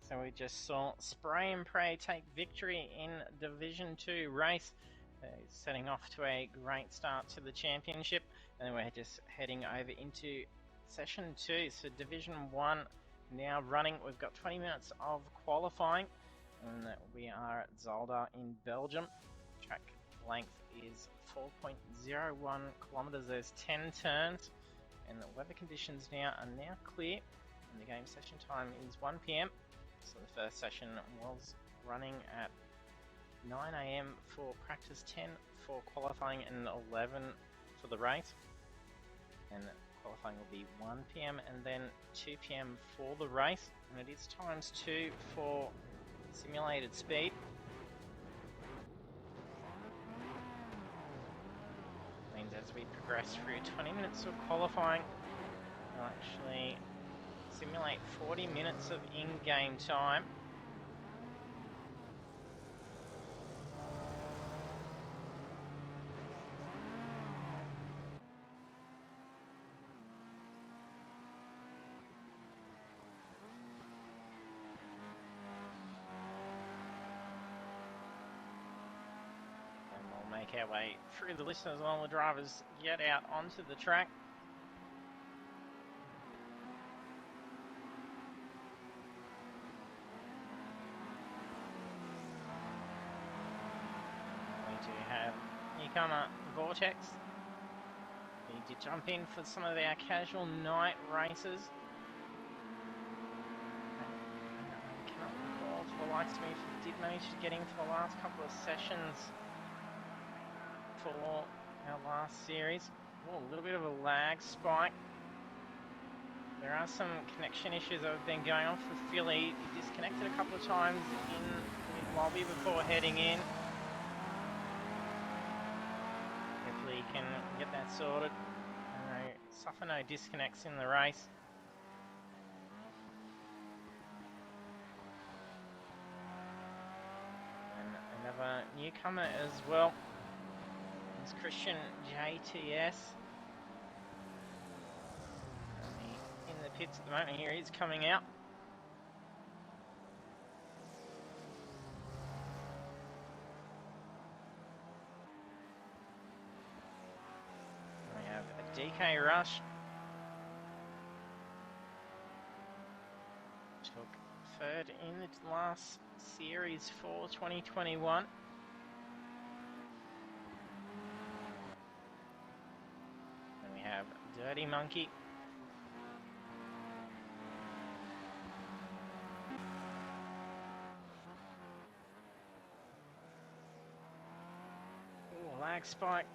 So we just saw Spray and Pray take victory in Division 2 race, setting off to a great start to the championship, and then we're just heading over into session 2. So Division 1 now running. We've got 20 minutes of qualifying, and we are at Zolder in Belgium. Track length is 4.01 kilometers. There's 10 turns, and the weather conditions now are clear, and the game session time is 1 PM. So the first session was running at 9 AM for practice, 10 for qualifying, and 11 for the race. And qualifying will be 1 PM and then 2 PM for the race, and it is ×2 for simulated speed. Means as we progress through 20 minutes of qualifying, we'll actually simulate 40 minutes of in-game time. Make our way through the listeners while the drivers get out onto the track. We do have newcomer Vortex. He did jump in for some of our casual night races. I cannot recall for the likes of me if he did manage to get in for the last couple of sessions for our last series. Oh, a little bit of a lag spike. There are some connection issues that have been going on for Philly. He disconnected a couple of times in the lobby before heading in. Hopefully he can get that sorted. Suffer no disconnects in the race. And another newcomer as well. It's Christian JTS. In the pits at the moment. Here he's coming out. We have a DK Rush. Took third in the last series for 2021. Have Dirty Monkey. Ooh, lag spike.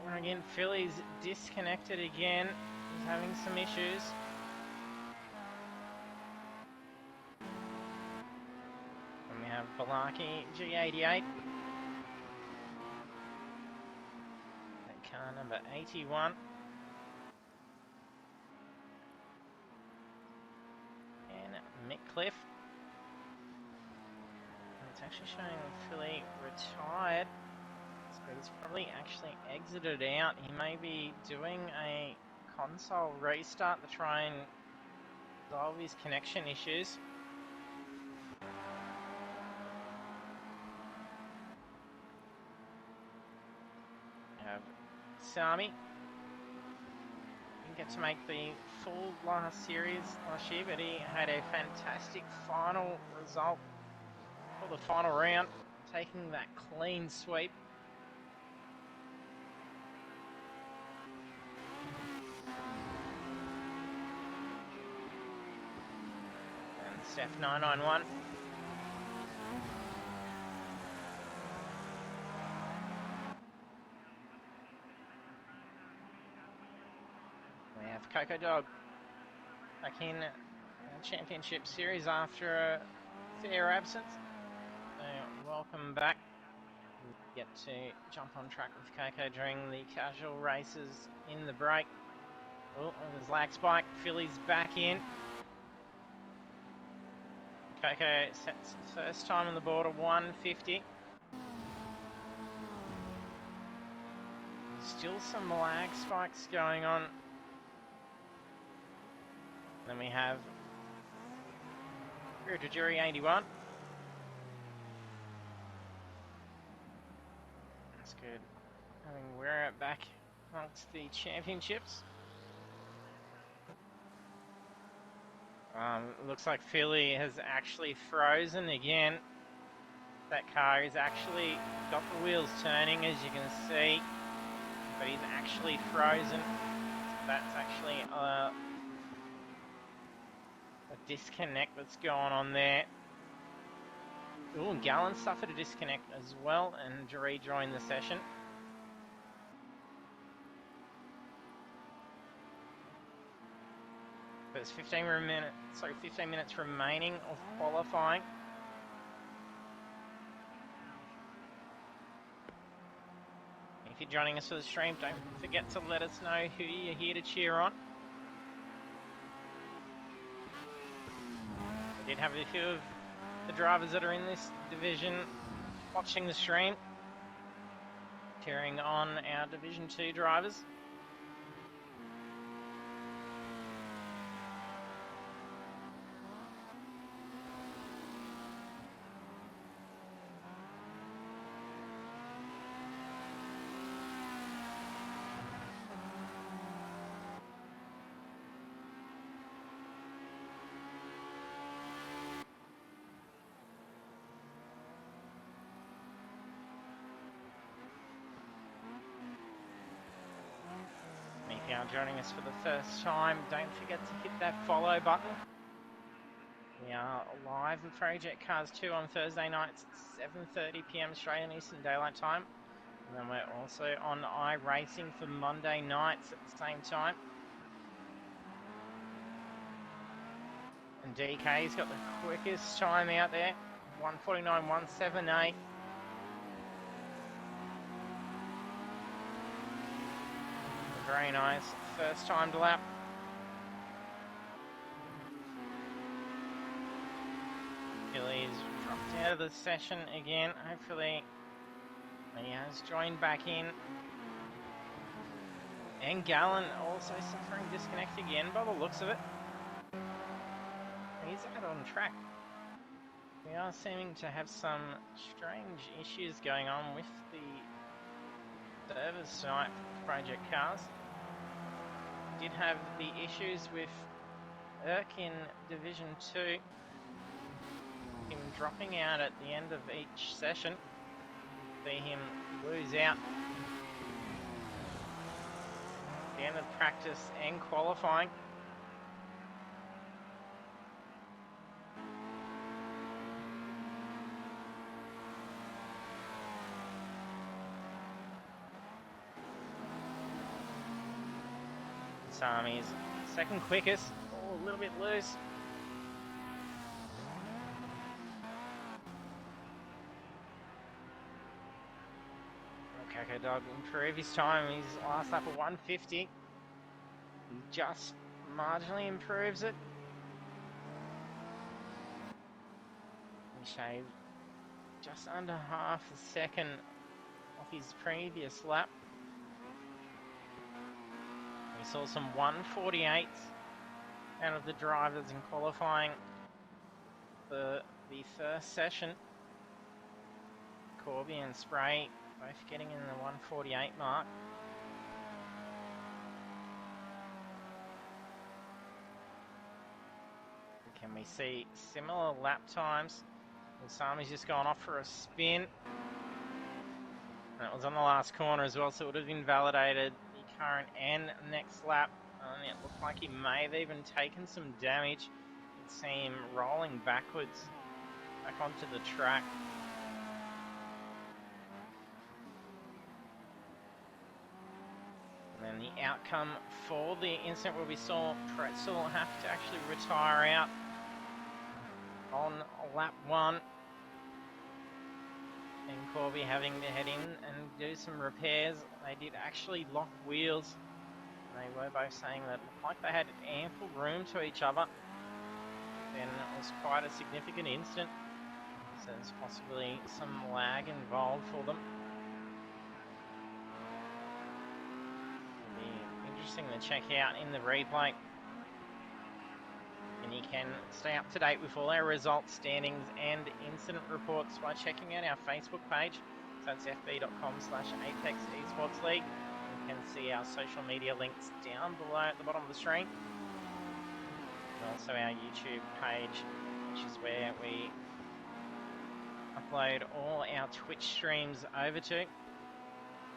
And again, Philly's disconnected again. He's having some issues. And we have Balaki G88. That car number 81. Cliff. It's actually showing Philly retired, so he's probably actually exited out. He may be doing a console restart to try and solve his connection issues. We have Sami. Get to make the full last series last year, but he had a fantastic final result for the final round, taking that clean sweep. And Steph 991. Coco Dog back in Championship Series after a fair absence. So welcome back. We get to jump on track with Coco during the casual races in the break. Oh, there's lag spike. Philly's back in. Coco sets first time on the board of 150. Still some lag spikes going on. Then we have Jury 81. That's good. I mean, we're back amongst the championships. Looks like Philly has actually frozen again. That car is actually got the wheels turning, as you can see, but he's actually frozen. So that's actually a disconnect that's going on there. Ooh, and Gallen suffered a disconnect as well and rejoined the session. There's 15 minutes remaining of qualifying. If you're joining us for the stream, don't forget to let us know who you're here to cheer on. We did have a few of the drivers that are in this division watching the stream, cheering on our Division 2 drivers. If you are joining us for the first time, don't forget to hit that follow button. We are live in Project Cars 2 on Thursday nights at 7:30 PM Australian Eastern Daylight Time. And then we're also on iRacing for Monday nights at the same time. And DK's got the quickest time out there, 1:49.178. Very nice first timed lap. Billy's dropped out of the session again. Hopefully he has joined back in. And Gallen also suffering disconnect again by the looks of it. He's out on track. We are seeming to have some strange issues going on with the servers tonight for Project Cars. Did have the issues with Erk in Division 2, him dropping out at the end of each session. See him lose out at the end of practice and qualifying. Sami's second quickest, a little bit loose. Coco Dog improved his time. His last lap of 150. He just marginally improves it. He shaved just under half a second off his previous lap. We saw some 148s out of the drivers in qualifying for the first session. Corby and Spray both getting in the 148 mark. Can we see similar lap times? Sami's just gone off for a spin. That was on the last corner as well, so it would have invalidated the current and next lap. And it looked like he may have even taken some damage. You can see him rolling backwards back onto the track. And then the outcome for the incident where we saw Pretzel have to actually retire out on lap 1. And Corby having to head in and do some repairs. They did actually lock wheels. They were both saying that it looked like they had ample room to each other. Then it was quite a significant incident. So there's possibly some lag involved for them. It'll be interesting to check out in the replay. you can stay up to date with all our results, standings and incident reports by checking out our Facebook page. So it's fb.com/Apex Esports League. You can see our social media links down below at the bottom of the screen. And also our YouTube page, which is where we upload all our Twitch streams over to.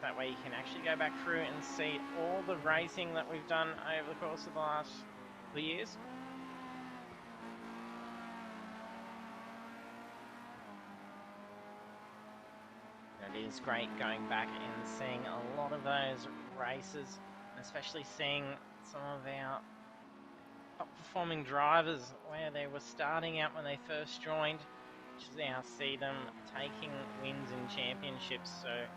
That way you can actually go back through and see all the racing that we've done over the course of the last couple of years. And it is great going back and seeing a lot of those races, especially seeing some of our top performing drivers where they were starting out when they first joined, which is now see them taking wins in championships. So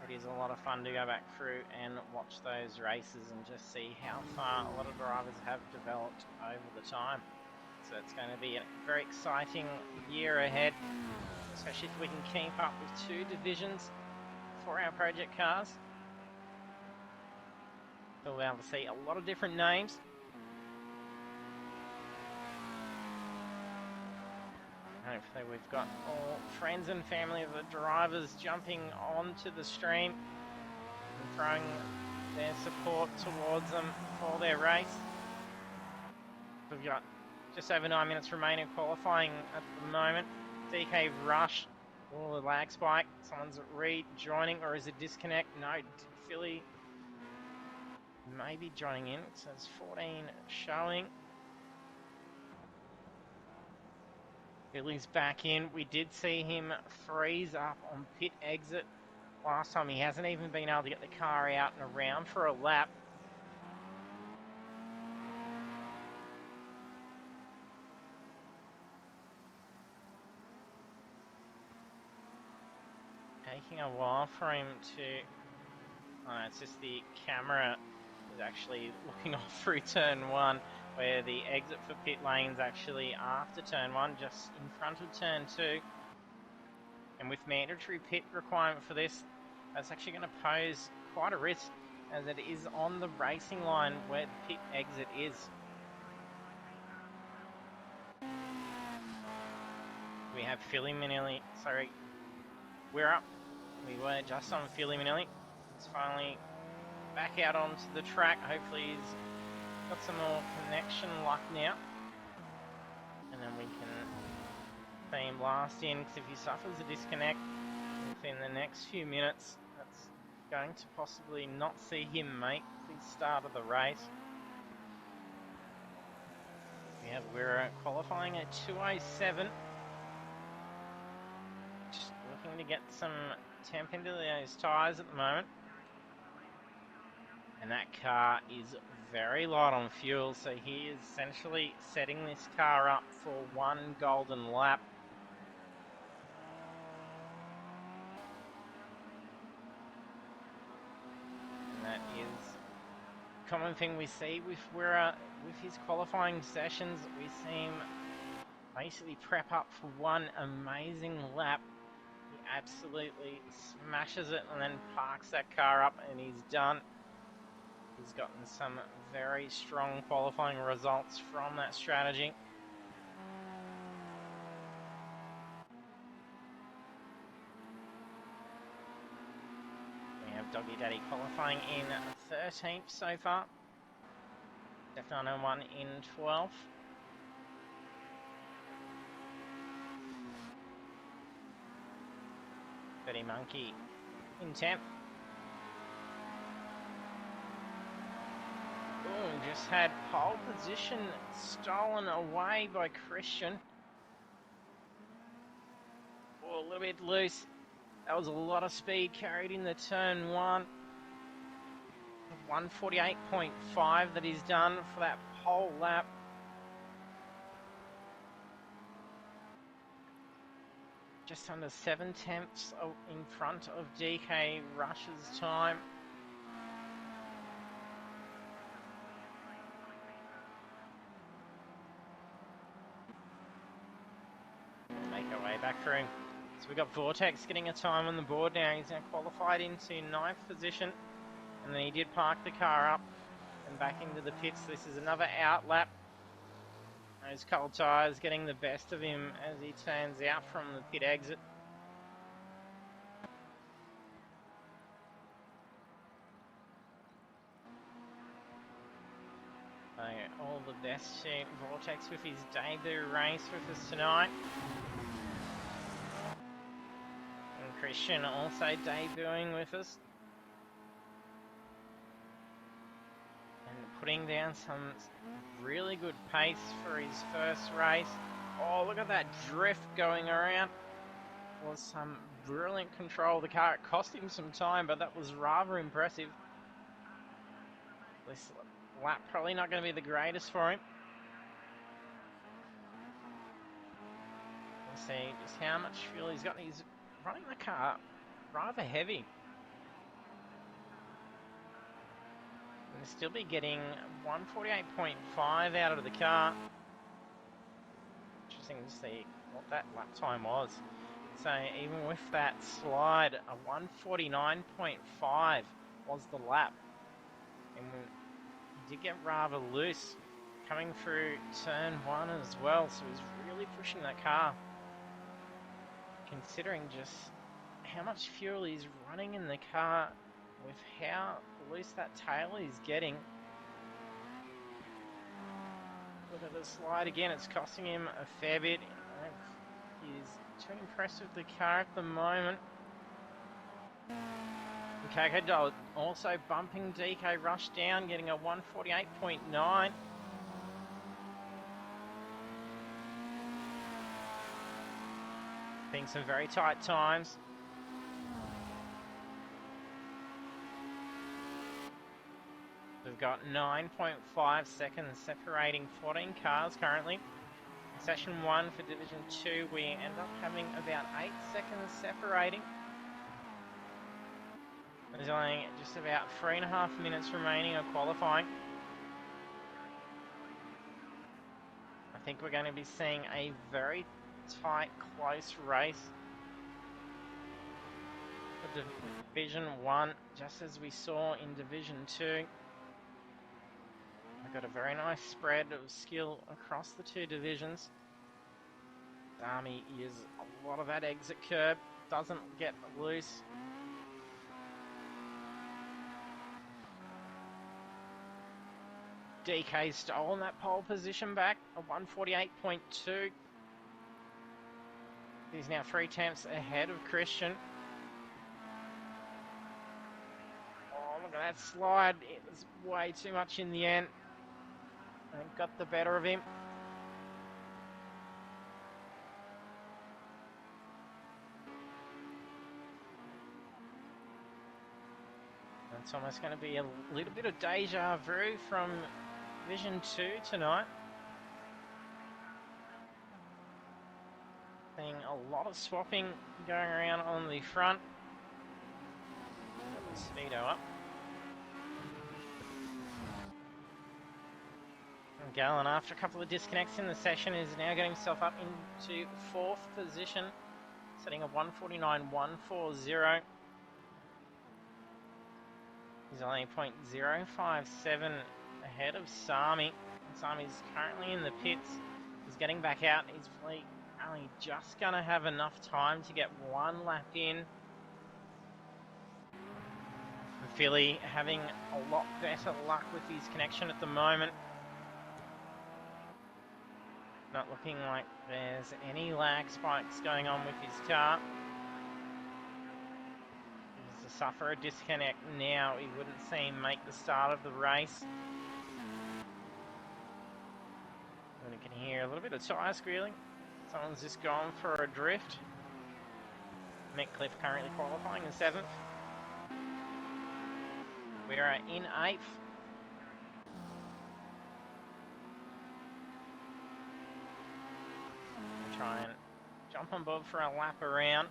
it is a lot of fun to go back through and watch those races and just see how far a lot of drivers have developed over the time. So it's going to be a very exciting year ahead, especially if we can keep up with 2 divisions for our project cars. So we'll be able to see a lot of different names. Hopefully we've got all friends and family of the drivers jumping onto the stream and throwing their support towards them for their race. We've got just over 9 minutes remaining qualifying at the moment. DK Rush, the lag spike, someone's rejoining, or is it disconnect? No, Philly maybe joining in. It says 14 showing. Billy's back in. We did see him freeze up on pit exit last time. He hasn't even been able to get the car out and around for a lap. Taking a while for him to... it's just the camera is actually looking off through turn 1, where the exit for pit lane's actually after turn 1, just in front of turn 2. And with mandatory pit requirement for this, that's actually going to pose quite a risk, as it is on the racing line where the pit exit is. We have Philly Manilli, sorry, we're up. We were just on Philly Manilli. He's finally back out onto the track. Hopefully he's got some more connection luck now. And then we can see him blast in, because if he suffers a disconnect within the next few minutes, that's going to possibly not see him make the start of the race. We're qualifying at 2:07. Just looking to get some temp into those tyres at the moment. And that car is very light on fuel, so he is essentially setting this car up for 1 golden lap. And that is a common thing we see with his qualifying sessions. We see him basically prep up for 1 amazing lap. He absolutely smashes it and then parks that car up, and he's done. He's gotten some very strong qualifying results from that strategy. We have Doggy Daddy qualifying in 13th so far. Stefano1 in 12th. Betty Monkey in 10th. Boom, just had pole position stolen away by Christian. Oh, a little bit loose. That was a lot of speed carried in the turn 1. 148.5 that he's done for that pole lap. Just under 7 tenths in front of DK Rush's time. Make our way back through. So we've got Vortex getting a time on the board now. He's now qualified into 9th position. And then he did park the car up and back into the pits. This is another out lap. Those cold tyres getting the best of him as he turns out from the pit exit. So all the best to Vortex with his debut race with us tonight. And Christian also debuting with us. And putting down some really good pace for his first race. Oh, look at that drift going around. Was some brilliant control of the car. It cost him some time, but that was rather impressive. This lap probably not going to be the greatest for him. We'll see just how much fuel he's got. He's running the car rather heavy. And still be getting 148.5 out of the car. Interesting to see what that lap time was. So even with that slide, a 149.5 was the lap. And he did get rather loose coming through turn 1 as well. So he's really pushing that car. Considering just how much fuel he's running in the car with how loose that tail is getting. Look at the slide again, it's costing him a fair bit. He's too impressed with the car at the moment. Kakadol also bumping DK Rush down, getting a 148.9. Being some very tight times. We've got 9.5 seconds separating 14 cars currently. In Session 1 for Division 2, we end up having about 8 seconds separating. There's only just about 3.5 minutes remaining of qualifying. I think we're going to be seeing a very tight, close race for Division 1, just as we saw in Division 2. We've got a very nice spread of skill across the two divisions. Army uses a lot of that exit curb, doesn't get loose. DK's stolen that pole position back, a 148.2. He's now 3 tenths ahead of Christian. Oh, look at that slide. It was way too much in the end. And got the better of him. It's almost going to be a little bit of deja vu from Division 2 tonight. Seeing a lot of swapping going around on the front. Got the speedo up. And Gallon, after a couple of disconnects in the session, is now getting himself up into 4th position, setting a 149.140. He's only 0.057 ahead of Sami. Sami's currently in the pits. He's getting back out. He's really only just going to have enough time to get 1 lap in. Philly having a lot better luck with his connection at the moment. Not looking like there's any lag spikes going on with his car. To suffer a disconnect now, he wouldn't see him make the start of the race. And you can hear a little bit of tyre squealing. Someone's just gone for a drift. Metcalfe currently qualifying in 7th. We are in 8th. We'll try and jump on board for a lap around.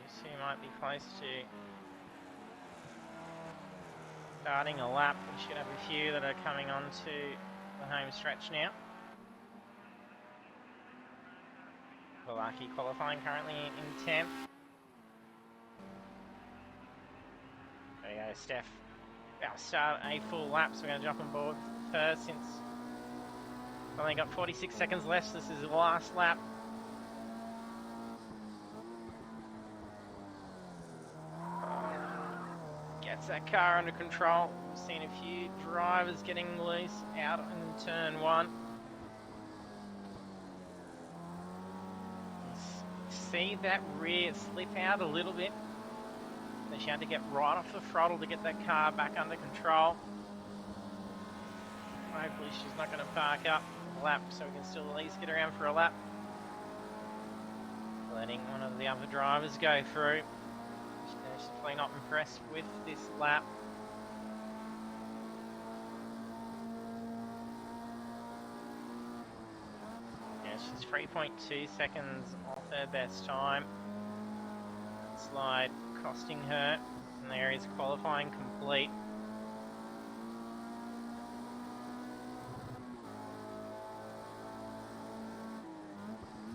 Just who might be close to starting a lap. We should have a few that are coming on to the home stretch now. Valaki qualifying currently in 10th. There you go, Steph about to start a full lap, so we're going to jump on board first since we've only got 46 seconds left. So this is the last lap. Gets that car under control. We've seen a few drivers getting loose out in turn one. See that rear slip out a little bit. So she had to get right off the throttle to get that car back under control. Hopefully she's not going to park up a lap, so we can still at least get around for a lap. Letting one of the other drivers go through. She's definitely not impressed with this lap. Yeah, she's 3.2 seconds off her best time. Slide costing her, and there is qualifying complete.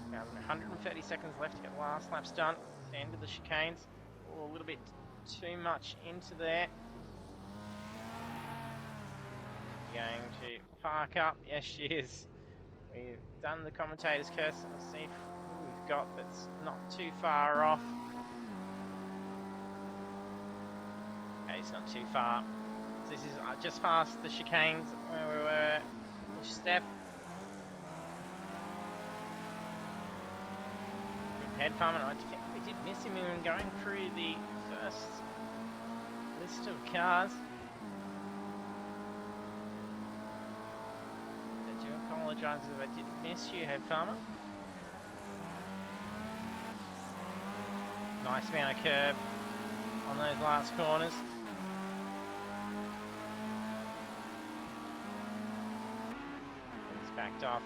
About 130 seconds left to get the last laps done. The end of the chicanes. Oh, a little bit too much into there. Going to park up. Yes, she is. We've done the commentator's curse. Let's see who we've got that's not too far off. Okay, it's not too far. So this is just past the chicanes where we were. Each step. Good head farm, and I think we did miss him even going through the first list of cars. I do apologise if I did miss you, head farmer. Nice amount of curb on those last corners. It's backed off.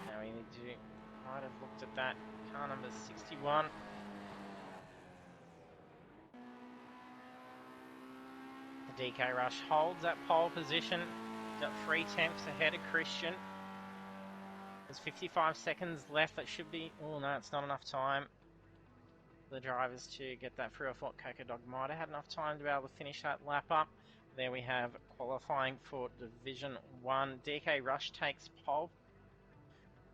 Now we need to, might have looked at that car number 61. The DK Rush holds that pole position. Got 3 tenths ahead of Christian. There's 55 seconds left. That should be, oh no, it's not enough time for the drivers to get that through. I thought Coco Dog might have had enough time to be able to finish that lap up. There we have qualifying for Division 1. DK Rush takes pole.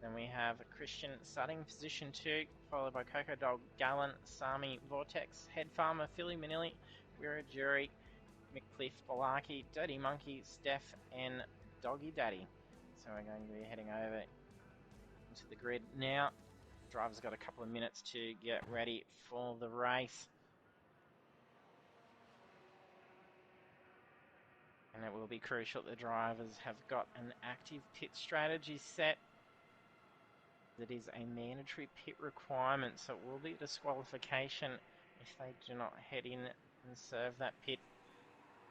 Then we have Christian starting position 2, followed by Coco Dog, Gallant, Sami, Vortex, Head Farmer, Philly Manili, Wira Jury, McCliff, Balaki, Dirty Monkey, Steph, and Doggy Daddy. So we're going to be heading over into the grid now. Drivers got a couple of minutes to get ready for the race. And it will be crucial that the drivers have got an active pit strategy set. That is a mandatory pit requirement, so it will be a disqualification if they do not head in and serve that pit.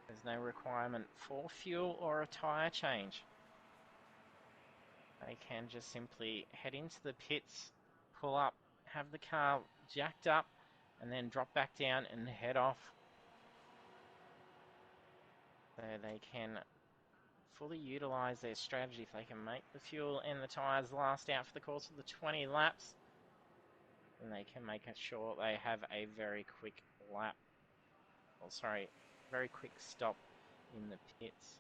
There's no requirement for fuel or a tyre change. They can just simply head into the pits, pull up, have the car jacked up, and then drop back down and head off. So they can fully utilise their strategy. If they can make the fuel and the tyres last out for the course of the 20 laps, then they can make sure they have a very quick lap. Oh, sorry, very quick stop in the pits.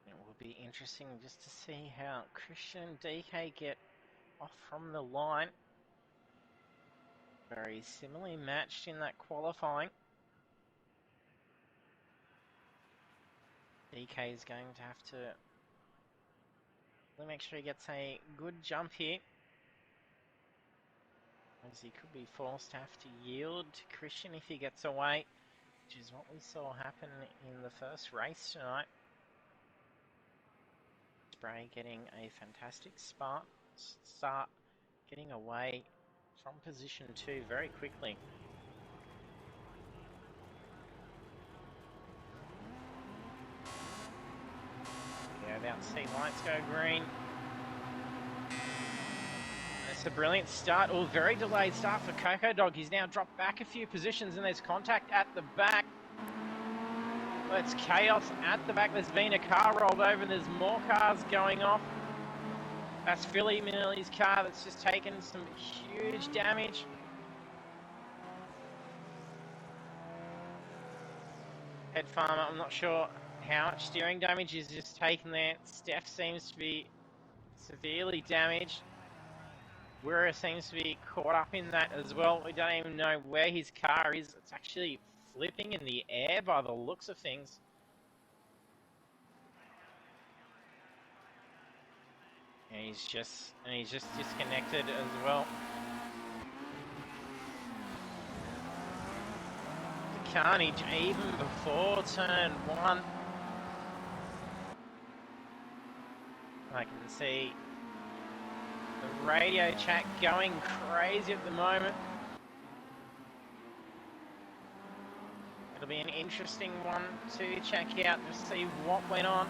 It will be interesting just to see how Christian and DK get off from the line. Very similarly matched in that qualifying. DK is going to have to make sure he gets a good jump here, as he could be forced to have to yield to Christian if he gets away, which is what we saw happen in the first race tonight. Spray getting a fantastic start, getting away from position 2 very quickly. Yeah, about to see lights go green. It's a brilliant start. Oh, very delayed start for Coco Dog. He's now dropped back a few positions and there's contact at the back. Well, it's chaos at the back. There's been a car rolled over and there's more cars going off. That's Philly Minelli's car that's just taken some huge damage. Head Farmer, I'm not sure how much steering damage he's just taken there. Steph seems to be severely damaged. Wira seems to be caught up in that as well. We don't even know where his car is. It's actually flipping in the air by the looks of things. And he's just disconnected as well. The carnage even before turn 1. I can see the radio chat going crazy at the moment. It'll be an interesting one to check out to see what went on.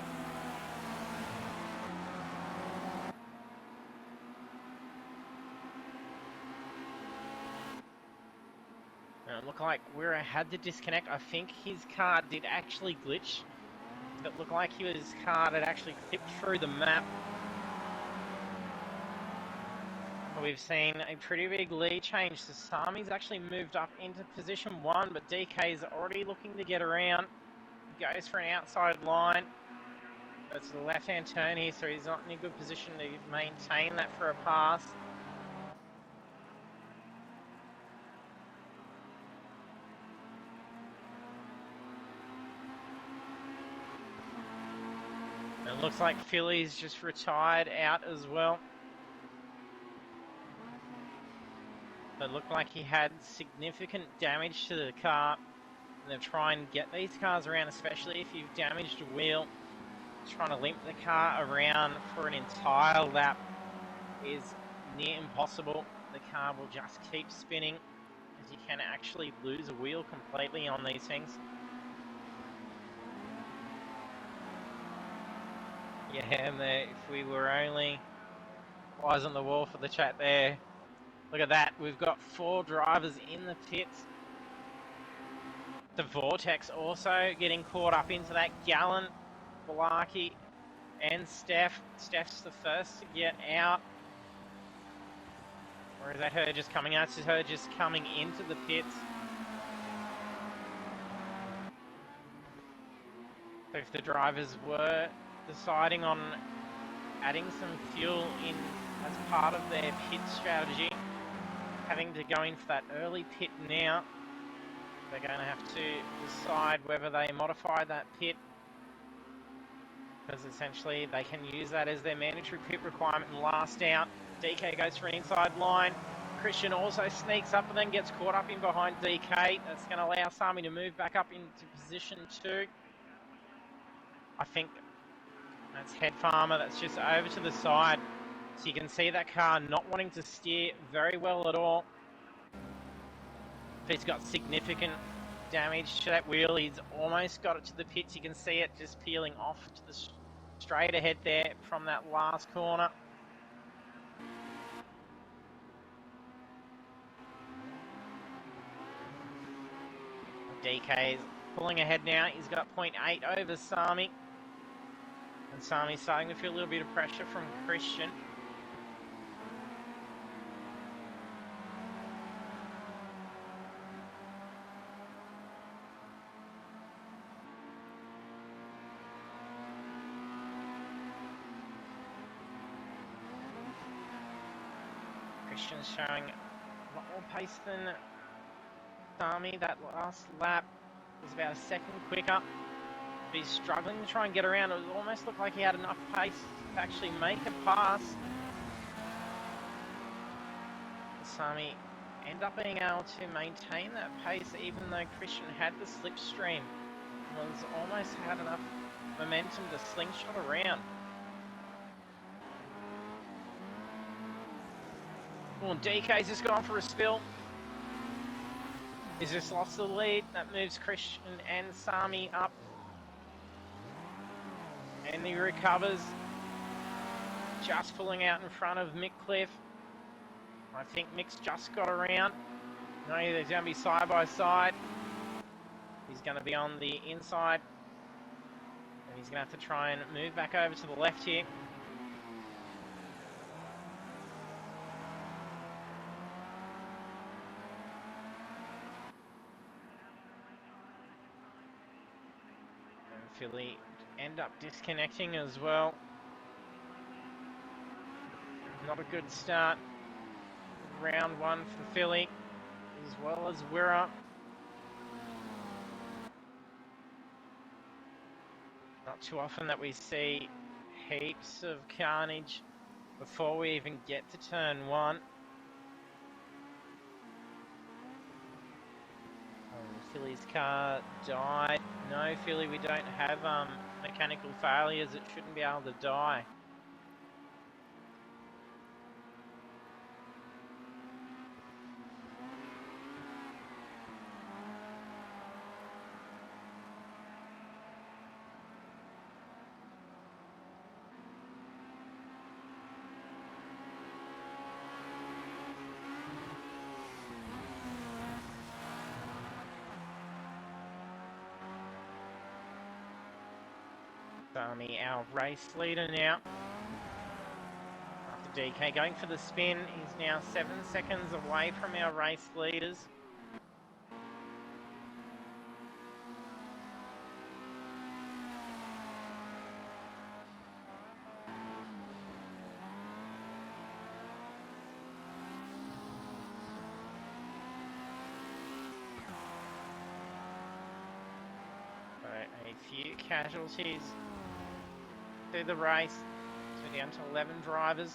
It looked like Wira had to disconnect. I think his car did actually glitch. It looked like his car had actually clipped through the map. We've seen a pretty big lead change. So Sami's actually moved up into position 1, but DK is already looking to get around. He goes for an outside line. It's the left-hand turn here, so he's not in a good position to maintain that for a pass. It looks like Philly's just retired out as well. It looked like he had significant damage to the car. And they're trying to get these cars around, especially if you've damaged a wheel. Trying to limp the car around for an entire lap is near impossible. The car will just keep spinning, as you can actually lose a wheel completely on these things. Yeah, and if we were only eyes on the wall for the chat there. Look at that, we've got 4 drivers in the pits. The Vortex also getting caught up into that. Gallen, Balaki, and Steph. Steph's the first to get out. Or is that her just coming out? It's her just coming into the pits. So if the drivers were deciding on adding some fuel in as part of their pit strategy, having to go in for that early pit now, they're going to have to decide whether they modify that pit, because essentially they can use that as their mandatory pit requirement and last out. DK goes for an inside line. Christian also sneaks up and then gets caught up in behind DK. That's going to allow Sami to move back up into position 2. I think that's Head Farmer that's just over to the side. So you can see that car not wanting to steer very well at all. He's got significant damage to that wheel. He's almost got it to the pits. You can see it just peeling off to the straight ahead there from that last corner. DK's pulling ahead now. He's got 0.8 over Sami. And Sami's starting to feel a little bit of pressure from Christian. Christian's showing a lot more pace than Sami. That last lap was about a second quicker. But he's struggling to try and get around. It almost looked like he had enough pace to actually make a pass. Sami ended up being able to maintain that pace even though Christian had the slipstream. Was almost had enough momentum to slingshot around. Well, DK's just gone for a spill. He's just lost the lead. That moves Christian and Sami up. And he recovers. Just pulling out in front of Mick Cliff. I think Mick's just got around. No, they're going to be side by side. He's going to be on the inside. And he's going to have to try and move back over to the left here. And Philly end up disconnecting as well. Not a good start. Round one for Philly, as well as Wirra. Not too often that we see heaps of carnage before we even get to turn one. Philly's car died. No, Philly, we don't have mechanical failures. It shouldn't be able to die. Sami, our race leader now. After DK going for the spin, he's now 7 seconds away from our race leaders. So a few casualties through the race, so down to 11 drivers.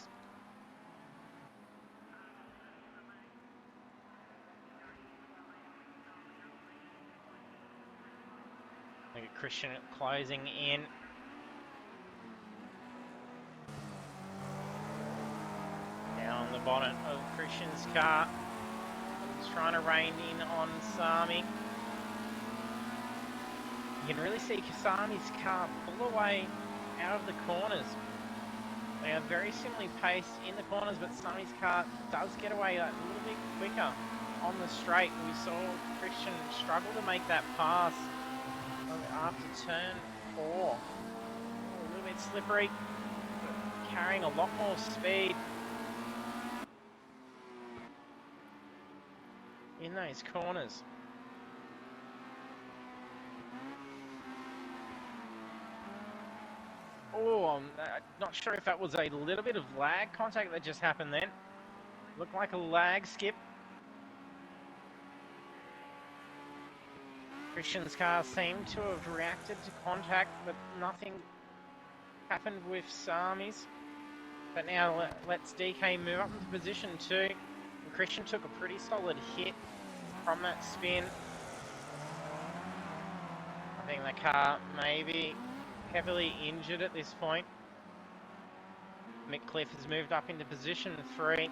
Look at Christian closing in. Down on the bonnet of Christian's car. He's trying to rein in on Sami. You can really see Sami's car pull away out of the corners. They are very similarly paced in the corners, but Sami's car does get away a little bit quicker on the straight. We saw Christian struggle to make that pass after turn 4. A little bit slippery, but carrying a lot more speed in those corners. Oh, I'm not sure if that was a little bit of lag contact that just happened then. Looked like a lag skip. Christian's car seemed to have reacted to contact, but nothing happened with Sami's. But now let's DK move up into position 2. And Christian took a pretty solid hit from that spin. I think the car may be heavily injured at this point. Mick Cliff has moved up into position 3.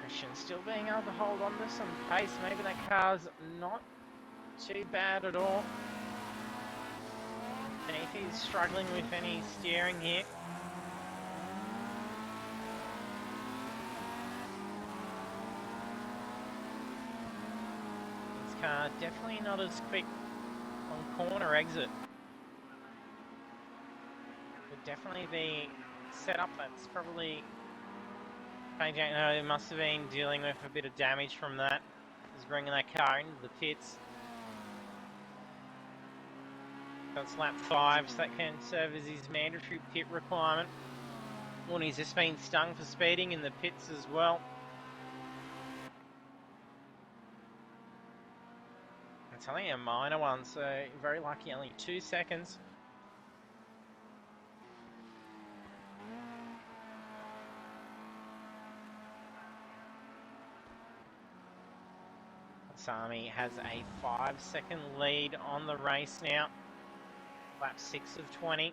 Christian still being able to hold on to some pace. Maybe that car's not too bad at all. And if he's struggling with any steering here. His car definitely not as quick on corner exit. Would definitely be set up. That's probably Pagnian. No, it must have been dealing with a bit of damage from that. He's bringing that car into the pits. That's lap 5, so that can serve as his mandatory pit requirement. Well, he's just been stung for speeding in the pits as well. It's only a minor one, so very lucky, only 2 seconds. Sami has a 5-second lead on the race now. Lap 6 of 20.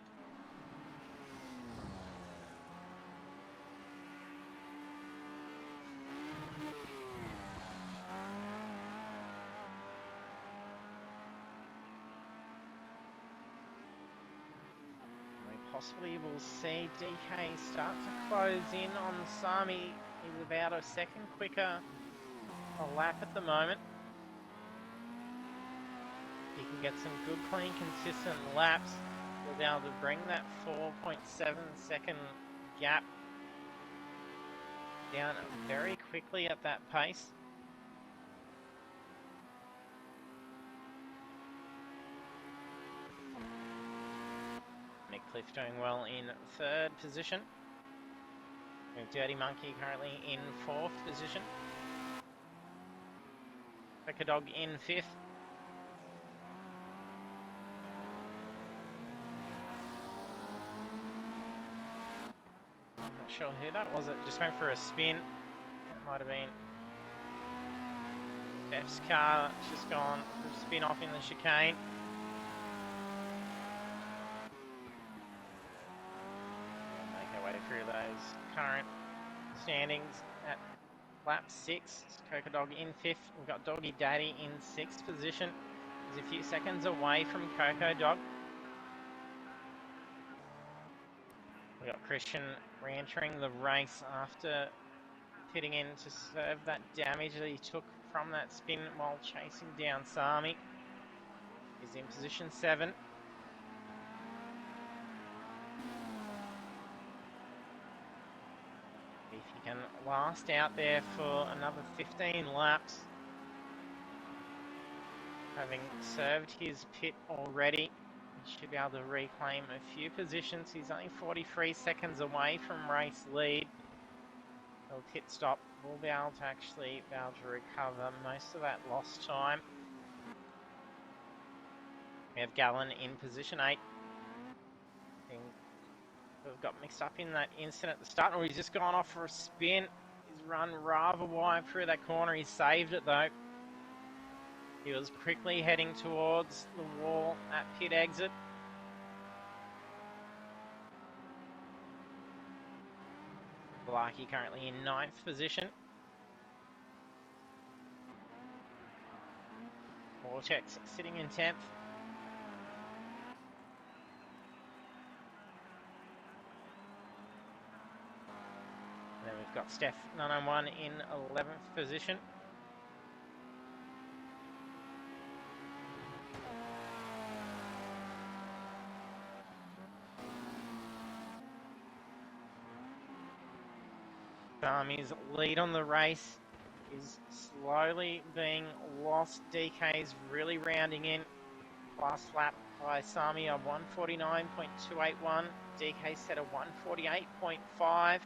possibly we'll see DK start to close in on Sami. He's about a second quicker a lap at the moment. He can get some good, clean, consistent laps. We'll be able to bring that 4.7 second gap down very quickly at that pace. Cliff doing well in third position. Dirty Monkey currently in fourth position. Dog in fifth. I'm not sure who that was. It just went for a spin. It might have been F's car. It's just gone for a spin off in the chicane. Through those current standings at lap 6. Coca Dog in 5th. We've got Doggy Daddy in 6th position. He's a few seconds away from Coco Dog. We've got Christian re-entering the race after pitting in to serve that damage that he took from that spin while chasing down Sami. He's in position 7. If he can last out there for another 15 laps, having served his pit already, he should be able to reclaim a few positions. He's only 43 seconds away from race lead. A pit stop will be able to recover most of that lost time. We have Gallon in position 8. We've got mixed up in that incident at the start. He's just gone off for a spin. He's run rather wide through that corner. He saved it though. He was quickly heading towards the wall at pit exit. Blakey currently in 9th position. Vortex sitting in 10th. Then we've got Steph 901 in 11th position. Sami's lead on the race is slowly being lost. DK's really rounding in. Last lap by Sami of 149.281. DK set a 148.5.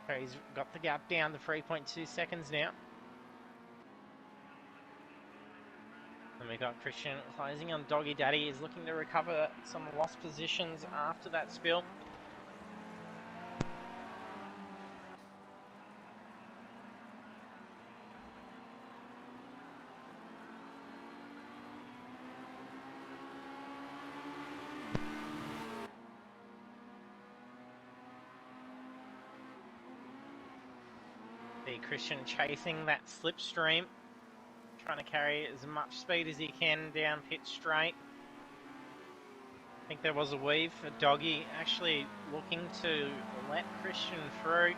So he's got the gap down to 3.2 seconds now. And we've got Christian closing on Doggy Daddy. He's looking to recover some lost positions after that spill. Christian chasing that slipstream, trying to carry as much speed as he can down pit straight. I think there was a weave for Doggy actually looking to let Christian through.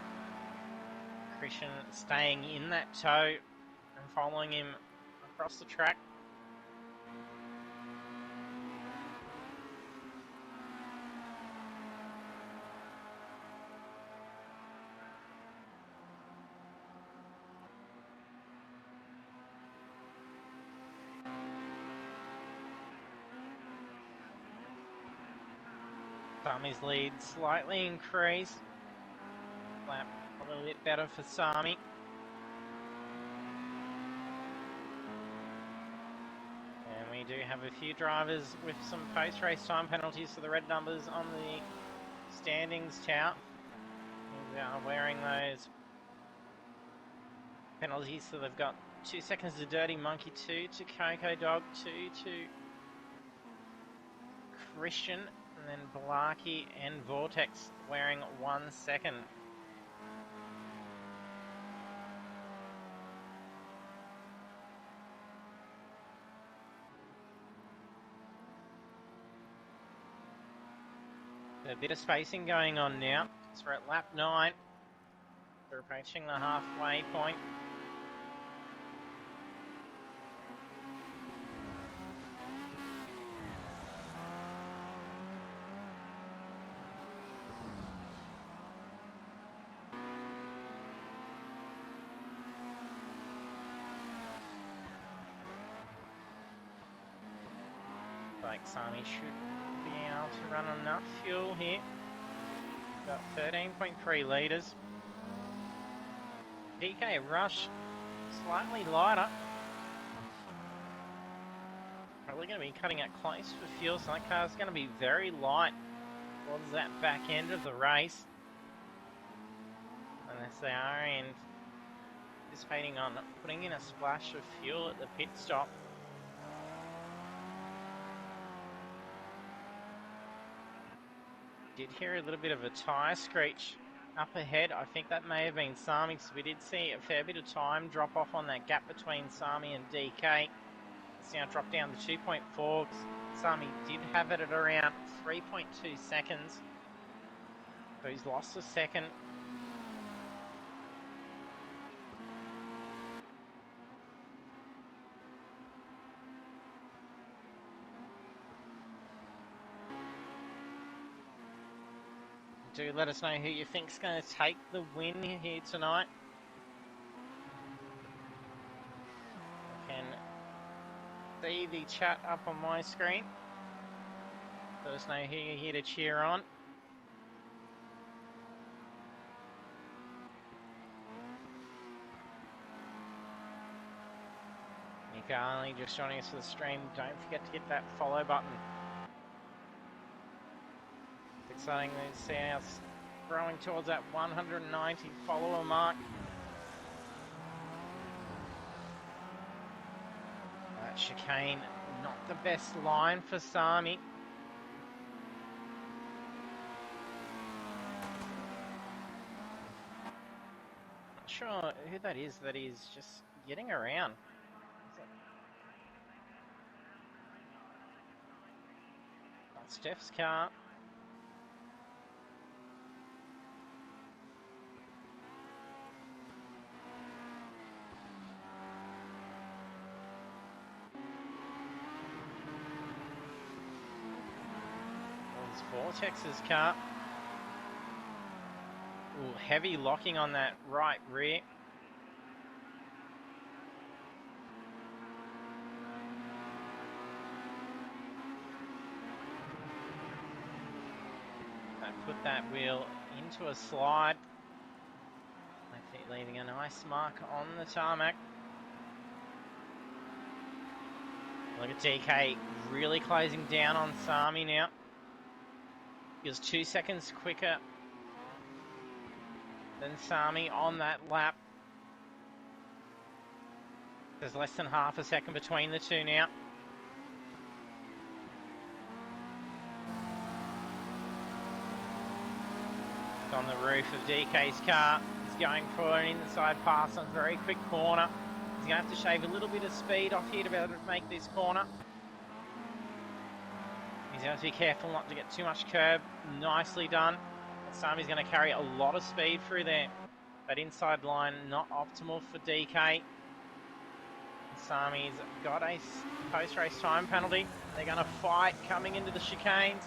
Christian staying in that tow and following him across the track. Sami's lead slightly increased. Lap a little bit better for Sami. And we do have a few drivers with some post-race time penalties for the red numbers on the standings tout. They are wearing those penalties, so they've got 2 seconds to Dirty Monkey, 2 to Coco Dog, 2 to Christian, and then Blakey and Vortex wearing 1 second. A bit of spacing going on now. So we're at lap 9. We're approaching the halfway point. Like Sami should be able to run enough fuel here. About 13.3 litres. DK Rush slightly lighter. Probably going to be cutting it close for fuel, so that car's going to be very light towards that back end of the race. Unless they are anticipating on putting in a splash of fuel at the pit stop. Did hear a little bit of a tyre screech up ahead. I think that may have been Sami, because we did see a fair bit of time drop off on that gap between Sami and DK. It's now dropped down to 2.4. Sami did have it at around 3.2 seconds. So he's lost a second. Do let us know who you think's going to take the win here tonight. I can see the chat up on my screen. Let us know who you're here to cheer on. If you're only just joining us for the stream, don't forget to hit that follow button. It's exciting to see us growing towards that 190 follower mark. That chicane, not the best line for Sami. Not sure who that is just getting around. That's Steph's car. Vortex's car. Ooh, heavy locking on that right rear. That put that wheel into a slide. Leaving a nice mark on the tarmac. Look at DK really closing down on Sami now. He was 2 seconds quicker than Sami on that lap. There's less than half a second between the two now. It's on the roof of DK's car. He's going for an inside pass on a very quick corner. He's going to have to shave a little bit of speed off here to be able to make this corner. He's going to be careful not to get too much curb. Nicely done. Sami's going to carry a lot of speed through there. That inside line not optimal for DK. Sami's got a post-race time penalty. They're going to fight coming into the chicanes.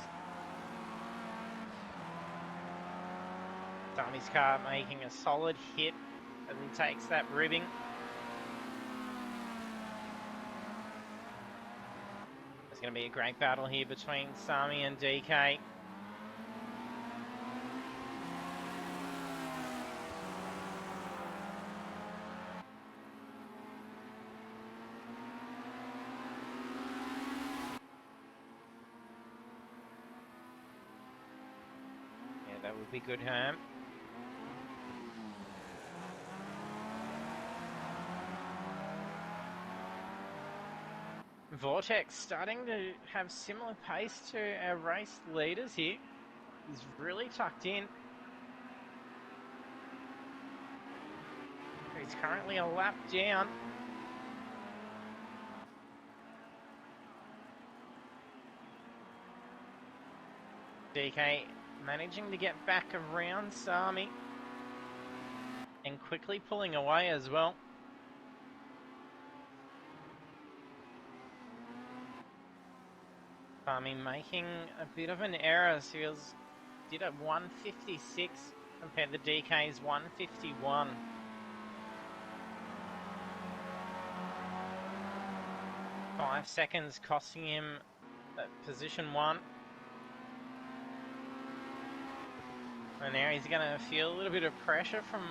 Sami's car making a solid hit as he takes that ribbing. There's going to be a great battle here between Sami and DK. Yeah, that would be good, Herm. Vortex starting to have similar pace to our race leaders here. He's really tucked in. He's currently a lap down. DK managing to get back around Sami and quickly pulling away as well. Sami making a bit of an error, so he did a 156 compared to DK's 151. 5 seconds costing him position 1. And now he's going to feel a little bit of pressure from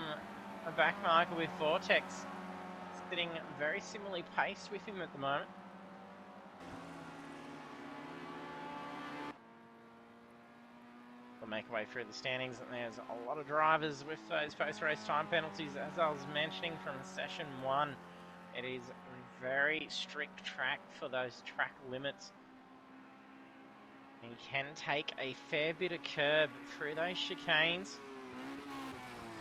a back marker with Vortex sitting very similarly paced with him at the moment. We'll make our way through the standings, and there's a lot of drivers with those post-race time penalties. As I was mentioning from session 1, it is a very strict track for those track limits. You can take a fair bit of curb through those chicanes,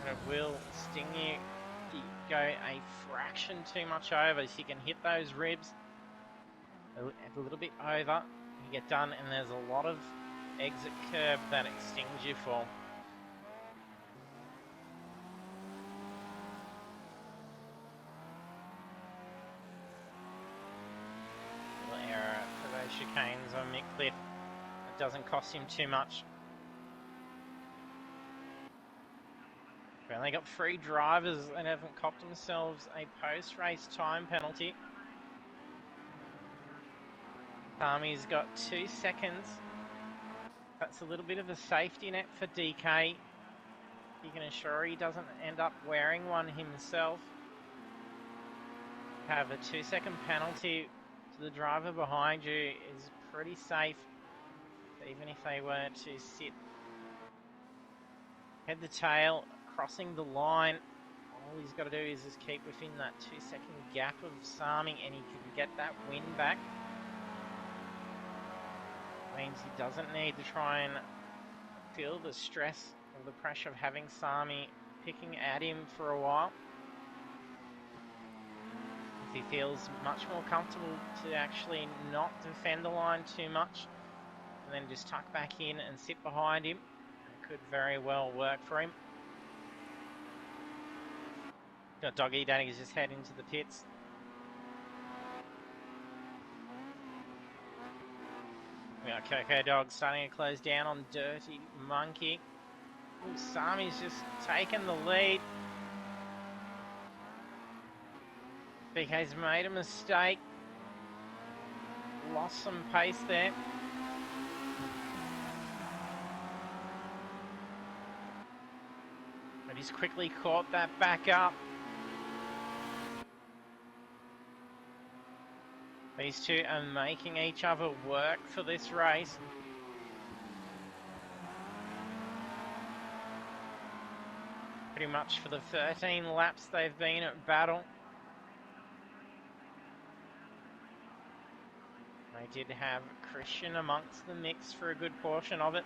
and it will sting you if you go a fraction too much over, so you can hit those ribs a little bit over, you get done, and there's a lot of exit curb that it stings you for. Little error for those chicanes on Mick. It doesn't cost him too much. We've only got 3 drivers that haven't copped themselves a post-race time penalty. Sami's got 2 seconds. That's a little bit of a safety net for DK. You can ensure he doesn't end up wearing one himself. Have a 2-second penalty to the driver behind you is pretty safe, even if they were to sit head the tail, crossing the line. All he's got to do is just keep within that 2-second gap of Sami, and he can get that win back. Means he doesn't need to try and feel the stress or the pressure of having Sami picking at him for a while. If he feels much more comfortable to actually not defend the line too much, and then just tuck back in and sit behind him, it could very well work for him. Got Doggy Daddy's just head into the pits. We got Coco Dog starting to close down on Dirty Monkey. Ooh, Sami's just taken the lead. BK's made a mistake. Lost some pace there. But he's quickly caught that back up. These two are making each other work for this race. Pretty much for the 13 laps they've been at battle. They did have Christian amongst the mix for a good portion of it.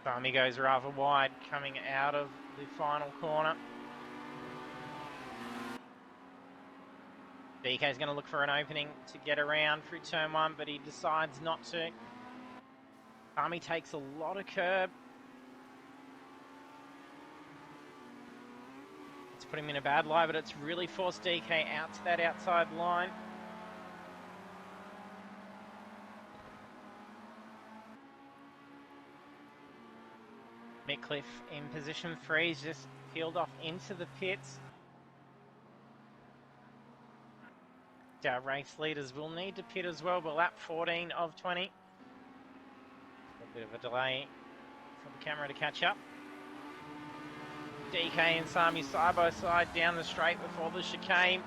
Sami goes rather wide coming out of the final corner. DK's going to look for an opening to get around through turn 1, but he decides not to. Sami takes a lot of curb. It's put him in a bad lie, but it's really forced DK out to that outside line. Mitcliffe in position 3 is just peeled off into the pits. Our race leaders will need to pit as well, but lap 14 of 20. A bit of a delay for the camera to catch up. DK and Sami side by side down the straight before the chicane.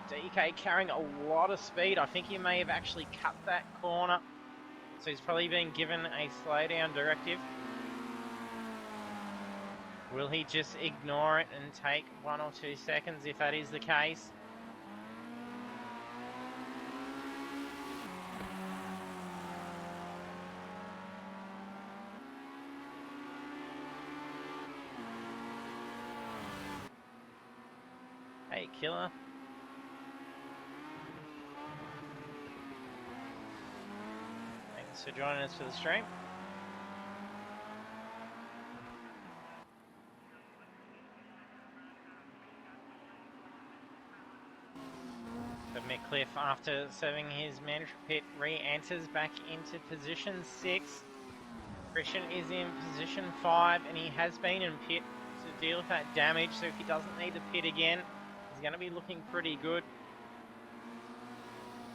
DK carrying a lot of speed. I think he may have actually cut that corner, so he's probably been given a slowdown directive. Will he just ignore it and take 1 or 2 seconds if that is the case? Hey, Killer. Thanks for joining us for the stream. But Cliff, after serving his mandatory pit, re-enters back into position 6. Christian is in position 5, and he has been in pit to deal with that damage, so if he doesn't need to pit again, he's going to be looking pretty good.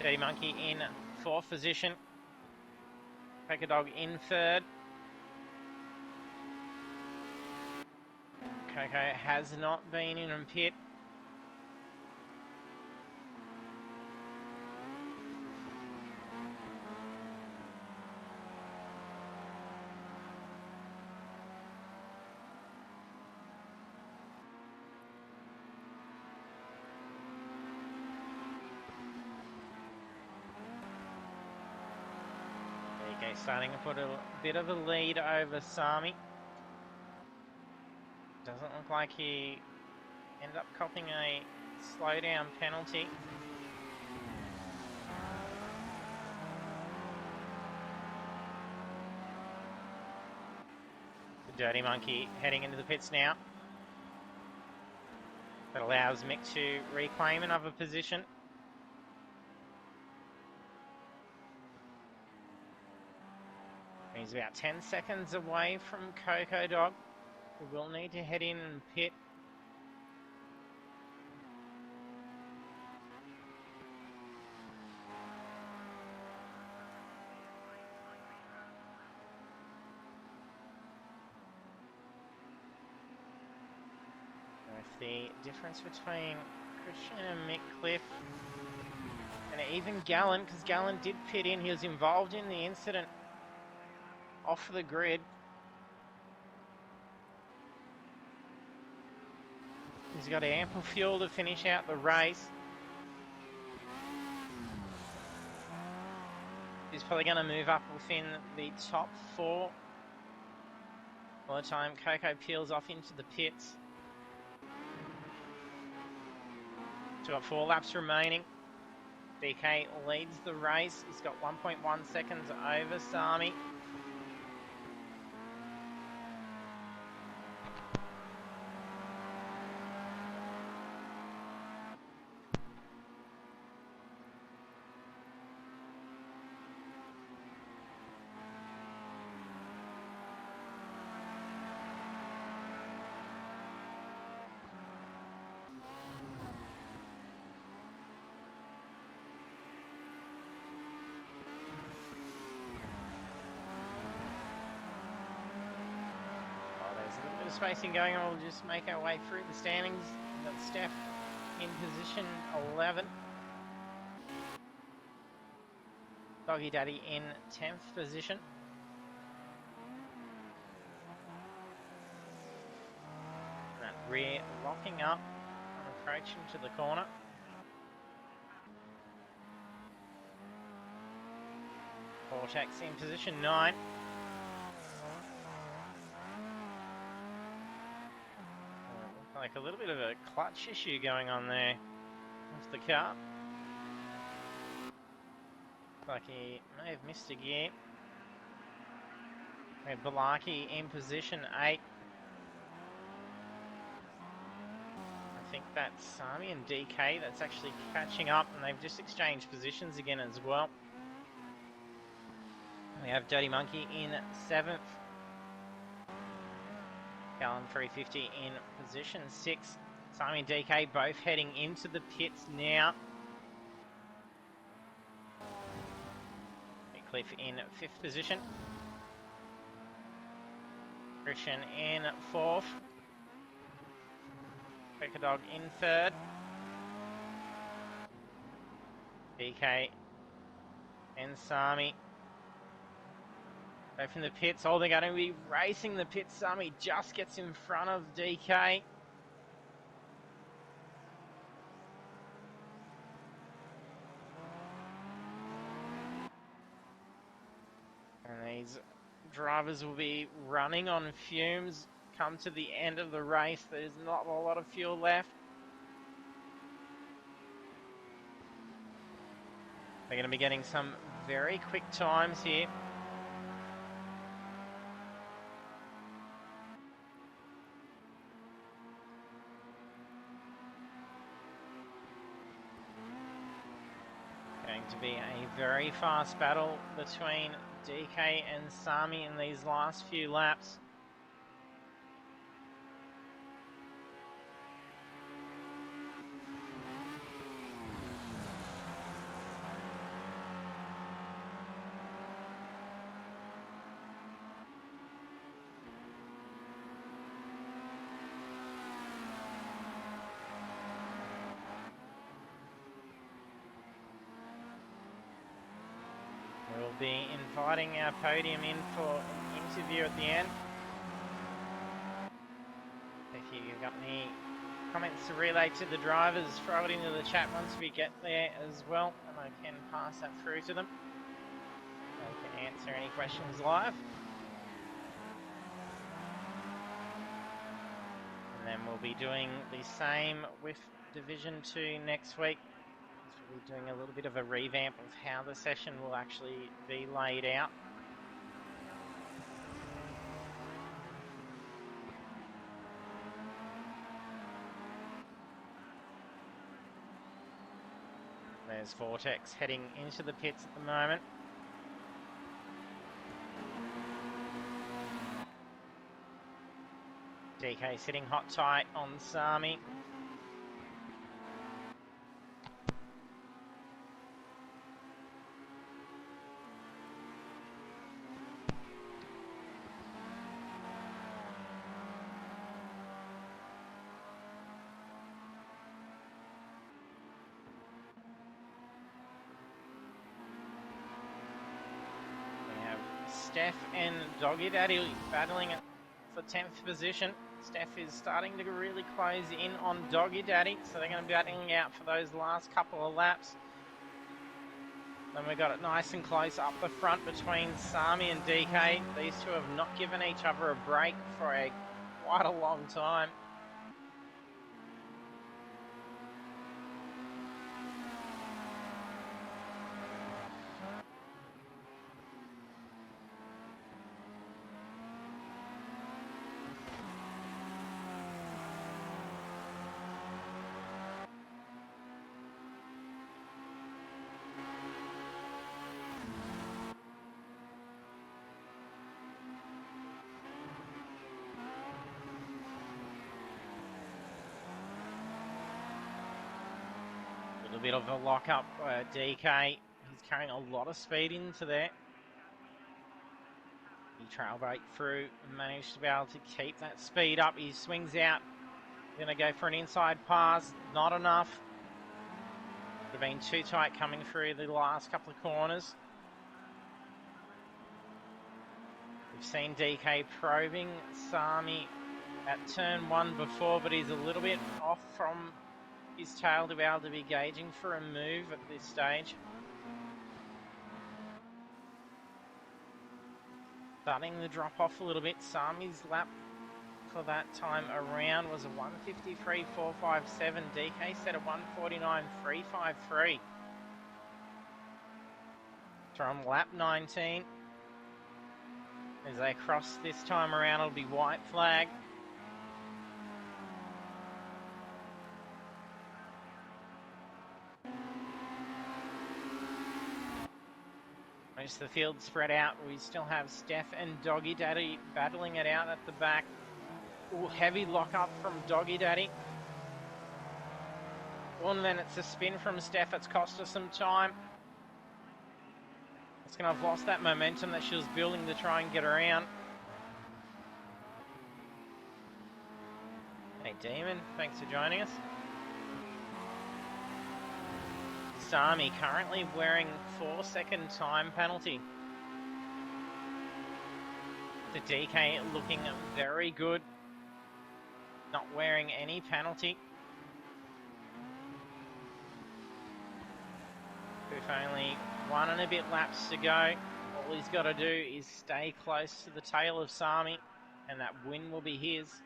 Dirty Monkey in 4th position. Packer Dog in 3rd. Coco has not been in pit. Okay, starting to put a bit of a lead over Sami. Doesn't look like he ended up copping a slowdown penalty. The Dirty Monkey heading into the pits now. That allows Mick to reclaim another position. He's about 10 seconds away from Coco Dog, who will need to head in and pit. With the difference between Christian and Mick Cliff, and even Gallen, because Gallen did pit in, he was involved in the incident off the grid. He's got ample fuel to finish out the race. He's probably going to move up within the top 4 by the time Coco peels off into the pits. So got 4 laps remaining. DK leads the race. He's got 1.1 seconds over Sami. Spacing going on, we'll just make our way through the standings. We've got Steph in position 11. Doggy Daddy in 10th position. That rear locking up and approaching to the corner. Vortex in position 9. Like a little bit of a clutch issue going on there with the car. Like he may have missed a gear. We have Balaki in position 8. I think that's Sami and DK that's actually catching up, and they've just exchanged positions again as well. We have Dirty Monkey in 7th. Gallen 350 in position 6. Sami and DK both heading into the pits now. Cliff in 5th position. Christian in 4th. Packer Dog in 3rd. DK and Sami. Go from the pits. Oh, they're going to be racing the pits. Sami just gets in front of DK. And these drivers will be running on fumes come to the end of the race. There's not a lot of fuel left. They're going to be getting some very quick times here. Going to be a very fast battle between DK and Sami in these last few laps. We'll be inviting our podium in for an interview at the end. If you've got any comments to relay to the drivers, throw it into the chat once we get there as well, and I can pass that through to them. They can answer any questions live. And then we'll be doing the same with Division 2 next week. We'll be doing a little bit of a revamp of how the session will actually be laid out. There's Vortex heading into the pits at the moment. DK sitting hot tight on Sami. Steph and Doggy Daddy battling it for 10th position. Steph is starting to really close in on Doggy Daddy, so they're going to be battling out for those last couple of laps. Then we got it nice and close up the front between Sami and DK. These two have not given each other a break for quite a long time. A bit of a lock-up DK. He's carrying a lot of speed into there. He trail brake through and managed to be able to keep that speed up. He swings out. Going to go for an inside pass. Not enough. Would have been too tight coming through the last couple of corners. We've seen DK probing Sami at turn 1 before, but he's a little bit off from his tail to be able to be gauging for a move at this stage. Starting to drop off a little bit. Sami's lap for that time around was a 1:53.457. DK set a 1:49.353. From lap 19. As they cross this time around, it'll be white flag. Most of the field spread out. We still have Steph and Doggy Daddy battling it out at the back. Ooh, heavy lock up from Doggy Daddy. Well, and then it's a spin from Steph. It's cost us some time. It's going to have lost that momentum that she was building to try and get around. Hey, Demon, thanks for joining us. Sami currently wearing 4-second time penalty. The DK looking very good. Not wearing any penalty. With only 1 and a bit laps to go, all he's got to do is stay close to the tail of Sami, and that win will be his.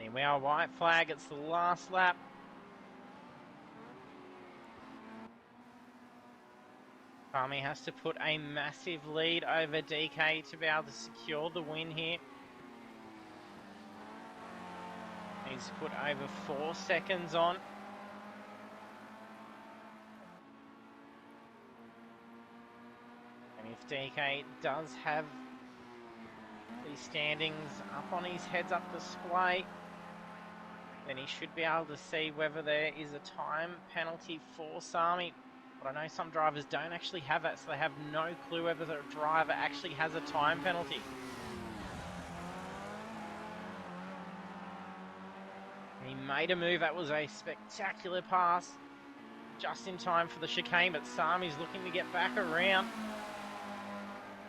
Here we are, white flag, it's the last lap. Sami has to put a massive lead over DK to be able to secure the win here. He's put over 4 seconds on. And if DK does have these standings up on his heads-up display, then he should be able to see whether there is a time penalty for Sami. But I know some drivers don't actually have that, so they have no clue whether the driver actually has a time penalty. He made a move, that was a spectacular pass. Just in time for the chicane, but Sami's looking to get back around.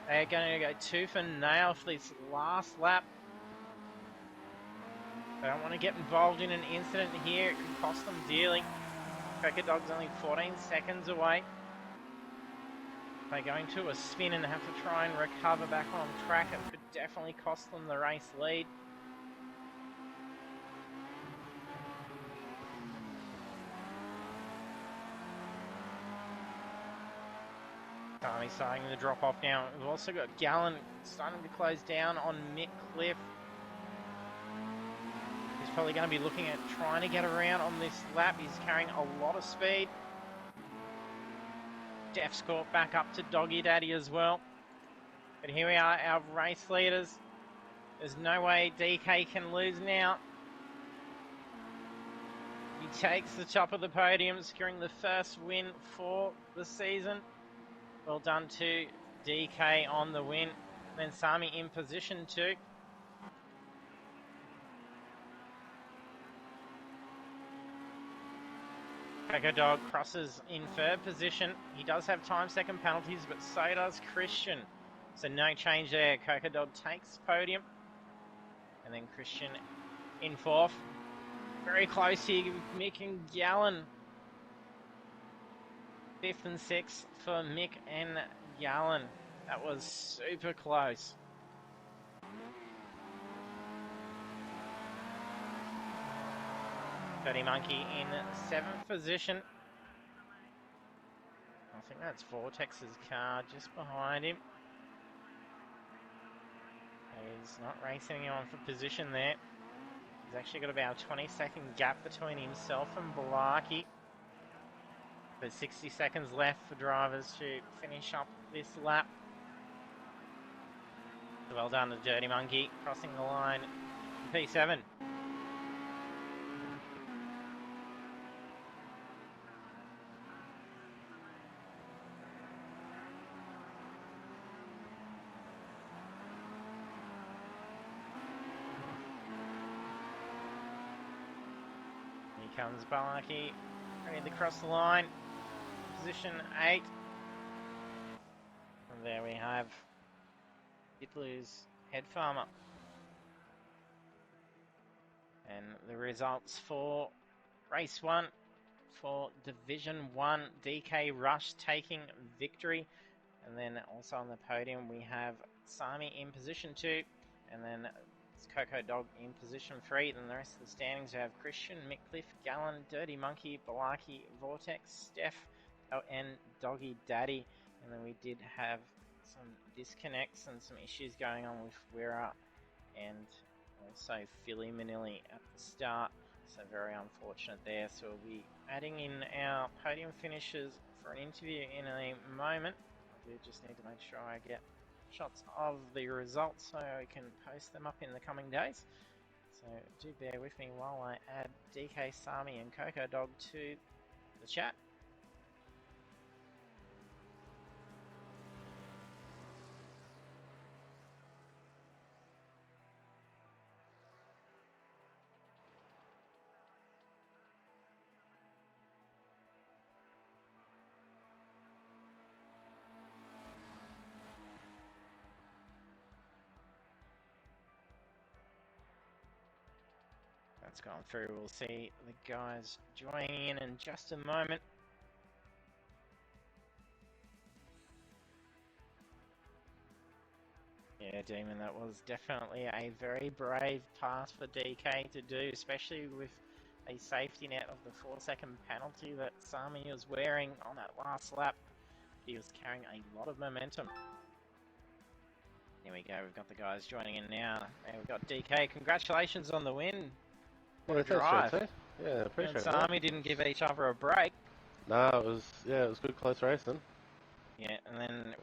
They're going to go tooth and nail for this last lap. They don't want to get involved in an incident here, it could cost them dearly. Cracker Dog's only 14 seconds away. If they go into a spin and have to try and recover back on track, it could definitely cost them the race lead. Sami's starting to drop off now. We've also got Gallen starting to close down on Mick Cliff. He's probably going to be looking at trying to get around on this lap. He's carrying a lot of speed. Def's caught back up to Doggy Daddy as well. But here we are, our race leaders. There's no way DK can lose now. He takes the top of the podium, securing the first win for the season. Well done to DK on the win. Then Sami in position 2. Coco Dog crosses in 3rd position. He does have time second penalties, but so does Christian. So no change there. Coco Dog takes podium. And then Christian in 4th. Very close here with Mick and Gallen. 5th and 6th for Mick and Gallen. That was super close. Dirty Monkey in 7th position. I think that's Vortex's car just behind him. He's not racing anyone for position there. He's actually got about a 20-second gap between himself and Balaki. There's 60 seconds left for drivers to finish up this lap. Well done to Dirty Monkey, crossing the line in P7. Here comes Balaki, ready to cross the line. Position 8. And there we have Hitler's head farmer. And the results for race 1 for Division 1, DK Rush taking victory. And then also on the podium we have Sami in position 2, and then Coco Dog in position 3. Then the rest of the standings we have Christian, Mickcliffe, Gallen, Dirty Monkey, Balaki, Vortex, Steph, and Doggy Daddy. And then we did have some disconnects and some issues going on with Wira and also Philly Manili at the start, so very unfortunate there. So we'll be adding in our podium finishes for an interview in a moment. I do just need to make sure I get shots of the results so I can post them up in the coming days. So do bear with me while I add DK, Sami and Coco Dog to the chat. That's gone through. We'll see the guys joining in just a moment. Yeah, Yeah, Demon, that was definitely a very brave pass for DK to do, especially with a safety net of the 4-second penalty that Sami was wearing on that last lap. He was carrying a lot of momentum. Here we go, we've got the guys joining in now. And we've got DK, congratulations on the win. What a drive. Thanks, yeah, appreciate it. Sami didn't give each other a break. No, it was good close racing. Yeah, and then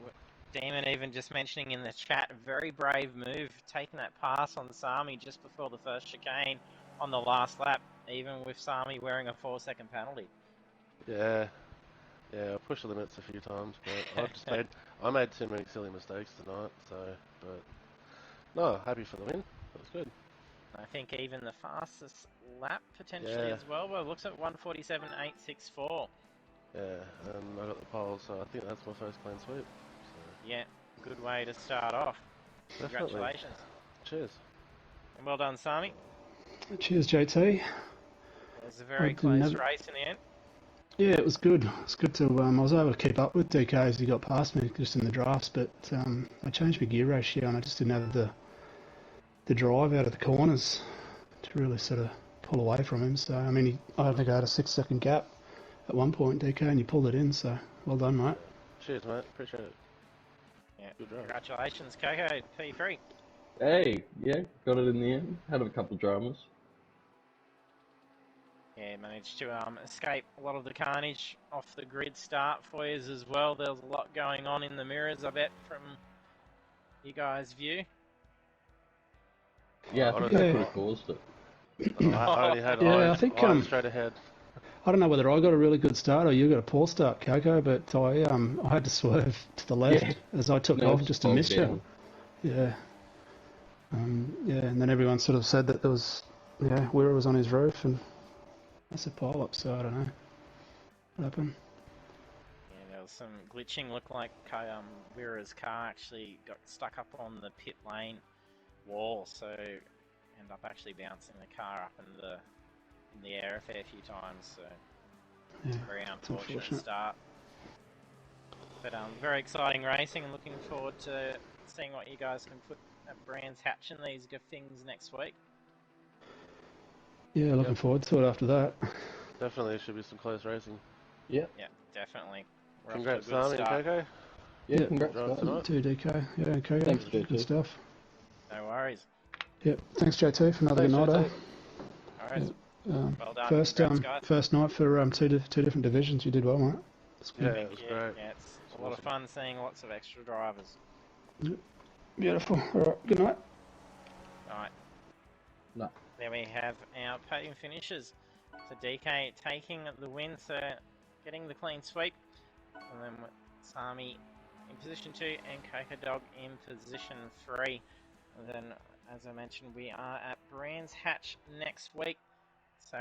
Demon even just mentioning in the chat, very brave move, taking that pass on Sami just before the first chicane on the last lap, even with Sami wearing a 4-second penalty. Yeah, I pushed the limits a few times, but I made too many silly mistakes tonight. But no, happy for the win. That was good. I think even the fastest lap potentially as well. Well, it looks at 1:47.864. Yeah, and I got the pole, so I think that's my first clean sweep. So. Yeah, good way to start off. Definitely. Congratulations. Cheers. And well done, Sami. Cheers, JT. It was a very close race in the end. Yeah, it was good. It's good to. I was able to keep up with DK as he got past me just in the drafts, but I changed my gear ratio and I just didn't have the drive out of the corners to really sort of pull away from him. So I mean, I think I had a 6-second gap at one point, DK, and you pulled it in. So well done, mate. Cheers, mate. Appreciate it. Yeah. Good drive. Congratulations, Coco. P3. Hey, yeah, got it in the end. Had a couple of dramas. Yeah, managed to escape a lot of the carnage off the grid start for you as well. There was a lot going on in the mirrors, I bet, from you guys' view. Yeah, I think I could have caused it. I only had I think straight ahead. I don't know whether I got a really good start or you got a poor start, Coco, but I had to swerve to the left as I took off just to miss you. Yeah. And then everyone sort of said that there was, Wira was on his roof and that's a pile-up, so I don't know what happened. Yeah, there was some glitching. Looked like Wira's car actually got stuck up on the pit lane wall, so ended up actually bouncing the car up in the air a fair few times. So it's a very unfortunate start. But very exciting racing, and looking forward to seeing what you guys can put at Brands Hatch in these good things next week. Yeah, looking forward to it after that. Definitely, should be some close racing. Yeah. Yeah, definitely. Congrats, Sami and Coco. Yeah, congrats, guys. To DK. Yeah, Coco. Thanks, JT. Good stuff. No worries. Yep. Thanks, JT, for another good night. All right. Well done. First night for two different divisions. You did well, mate. Yeah, it was great. Yeah, it's a lot of fun seeing lots of extra drivers. Beautiful. All right. Good night. All right. No. Then we have our podium finishers. So DK taking the win, so getting the clean sweep. And then Sami in position 2 and Coco Dog in position 3. And then, as I mentioned, we are at Brands Hatch next week. So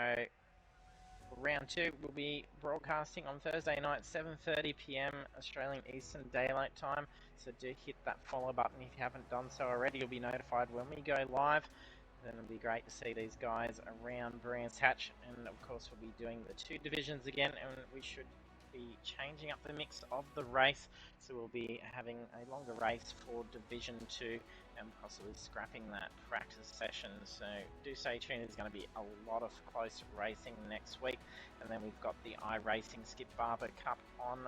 round 2 will be broadcasting on Thursday night, 7:30 PM Australian Eastern Daylight Time. So do hit that follow button if you haven't done so already. You'll be notified when we go live. Then it'll be great to see these guys around Brands Hatch, and of course we'll be doing the 2 divisions again, and we should be changing up the mix of the race, so we'll be having a longer race for Division 2 and possibly scrapping that practice session. So do stay tuned, there's going to be a lot of close racing next week, and then we've got the iRacing Skip Barber Cup on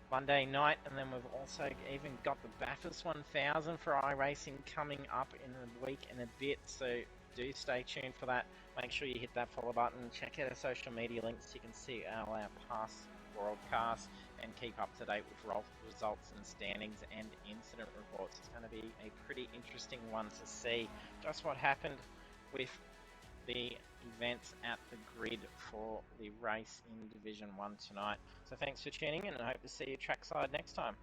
Monday night, and then we've also even got the Bathurst 1000 for iRacing coming up in a week and a bit, so do stay tuned for that. Make sure you hit that follow button, check out our social media links, you can see all our past broadcasts and keep up to date with results and standings and incident reports. It's going to be a pretty interesting one to see just what happened with the events at the grid for the race in Division 1 tonight. So thanks for tuning in, and I hope to see you trackside next time.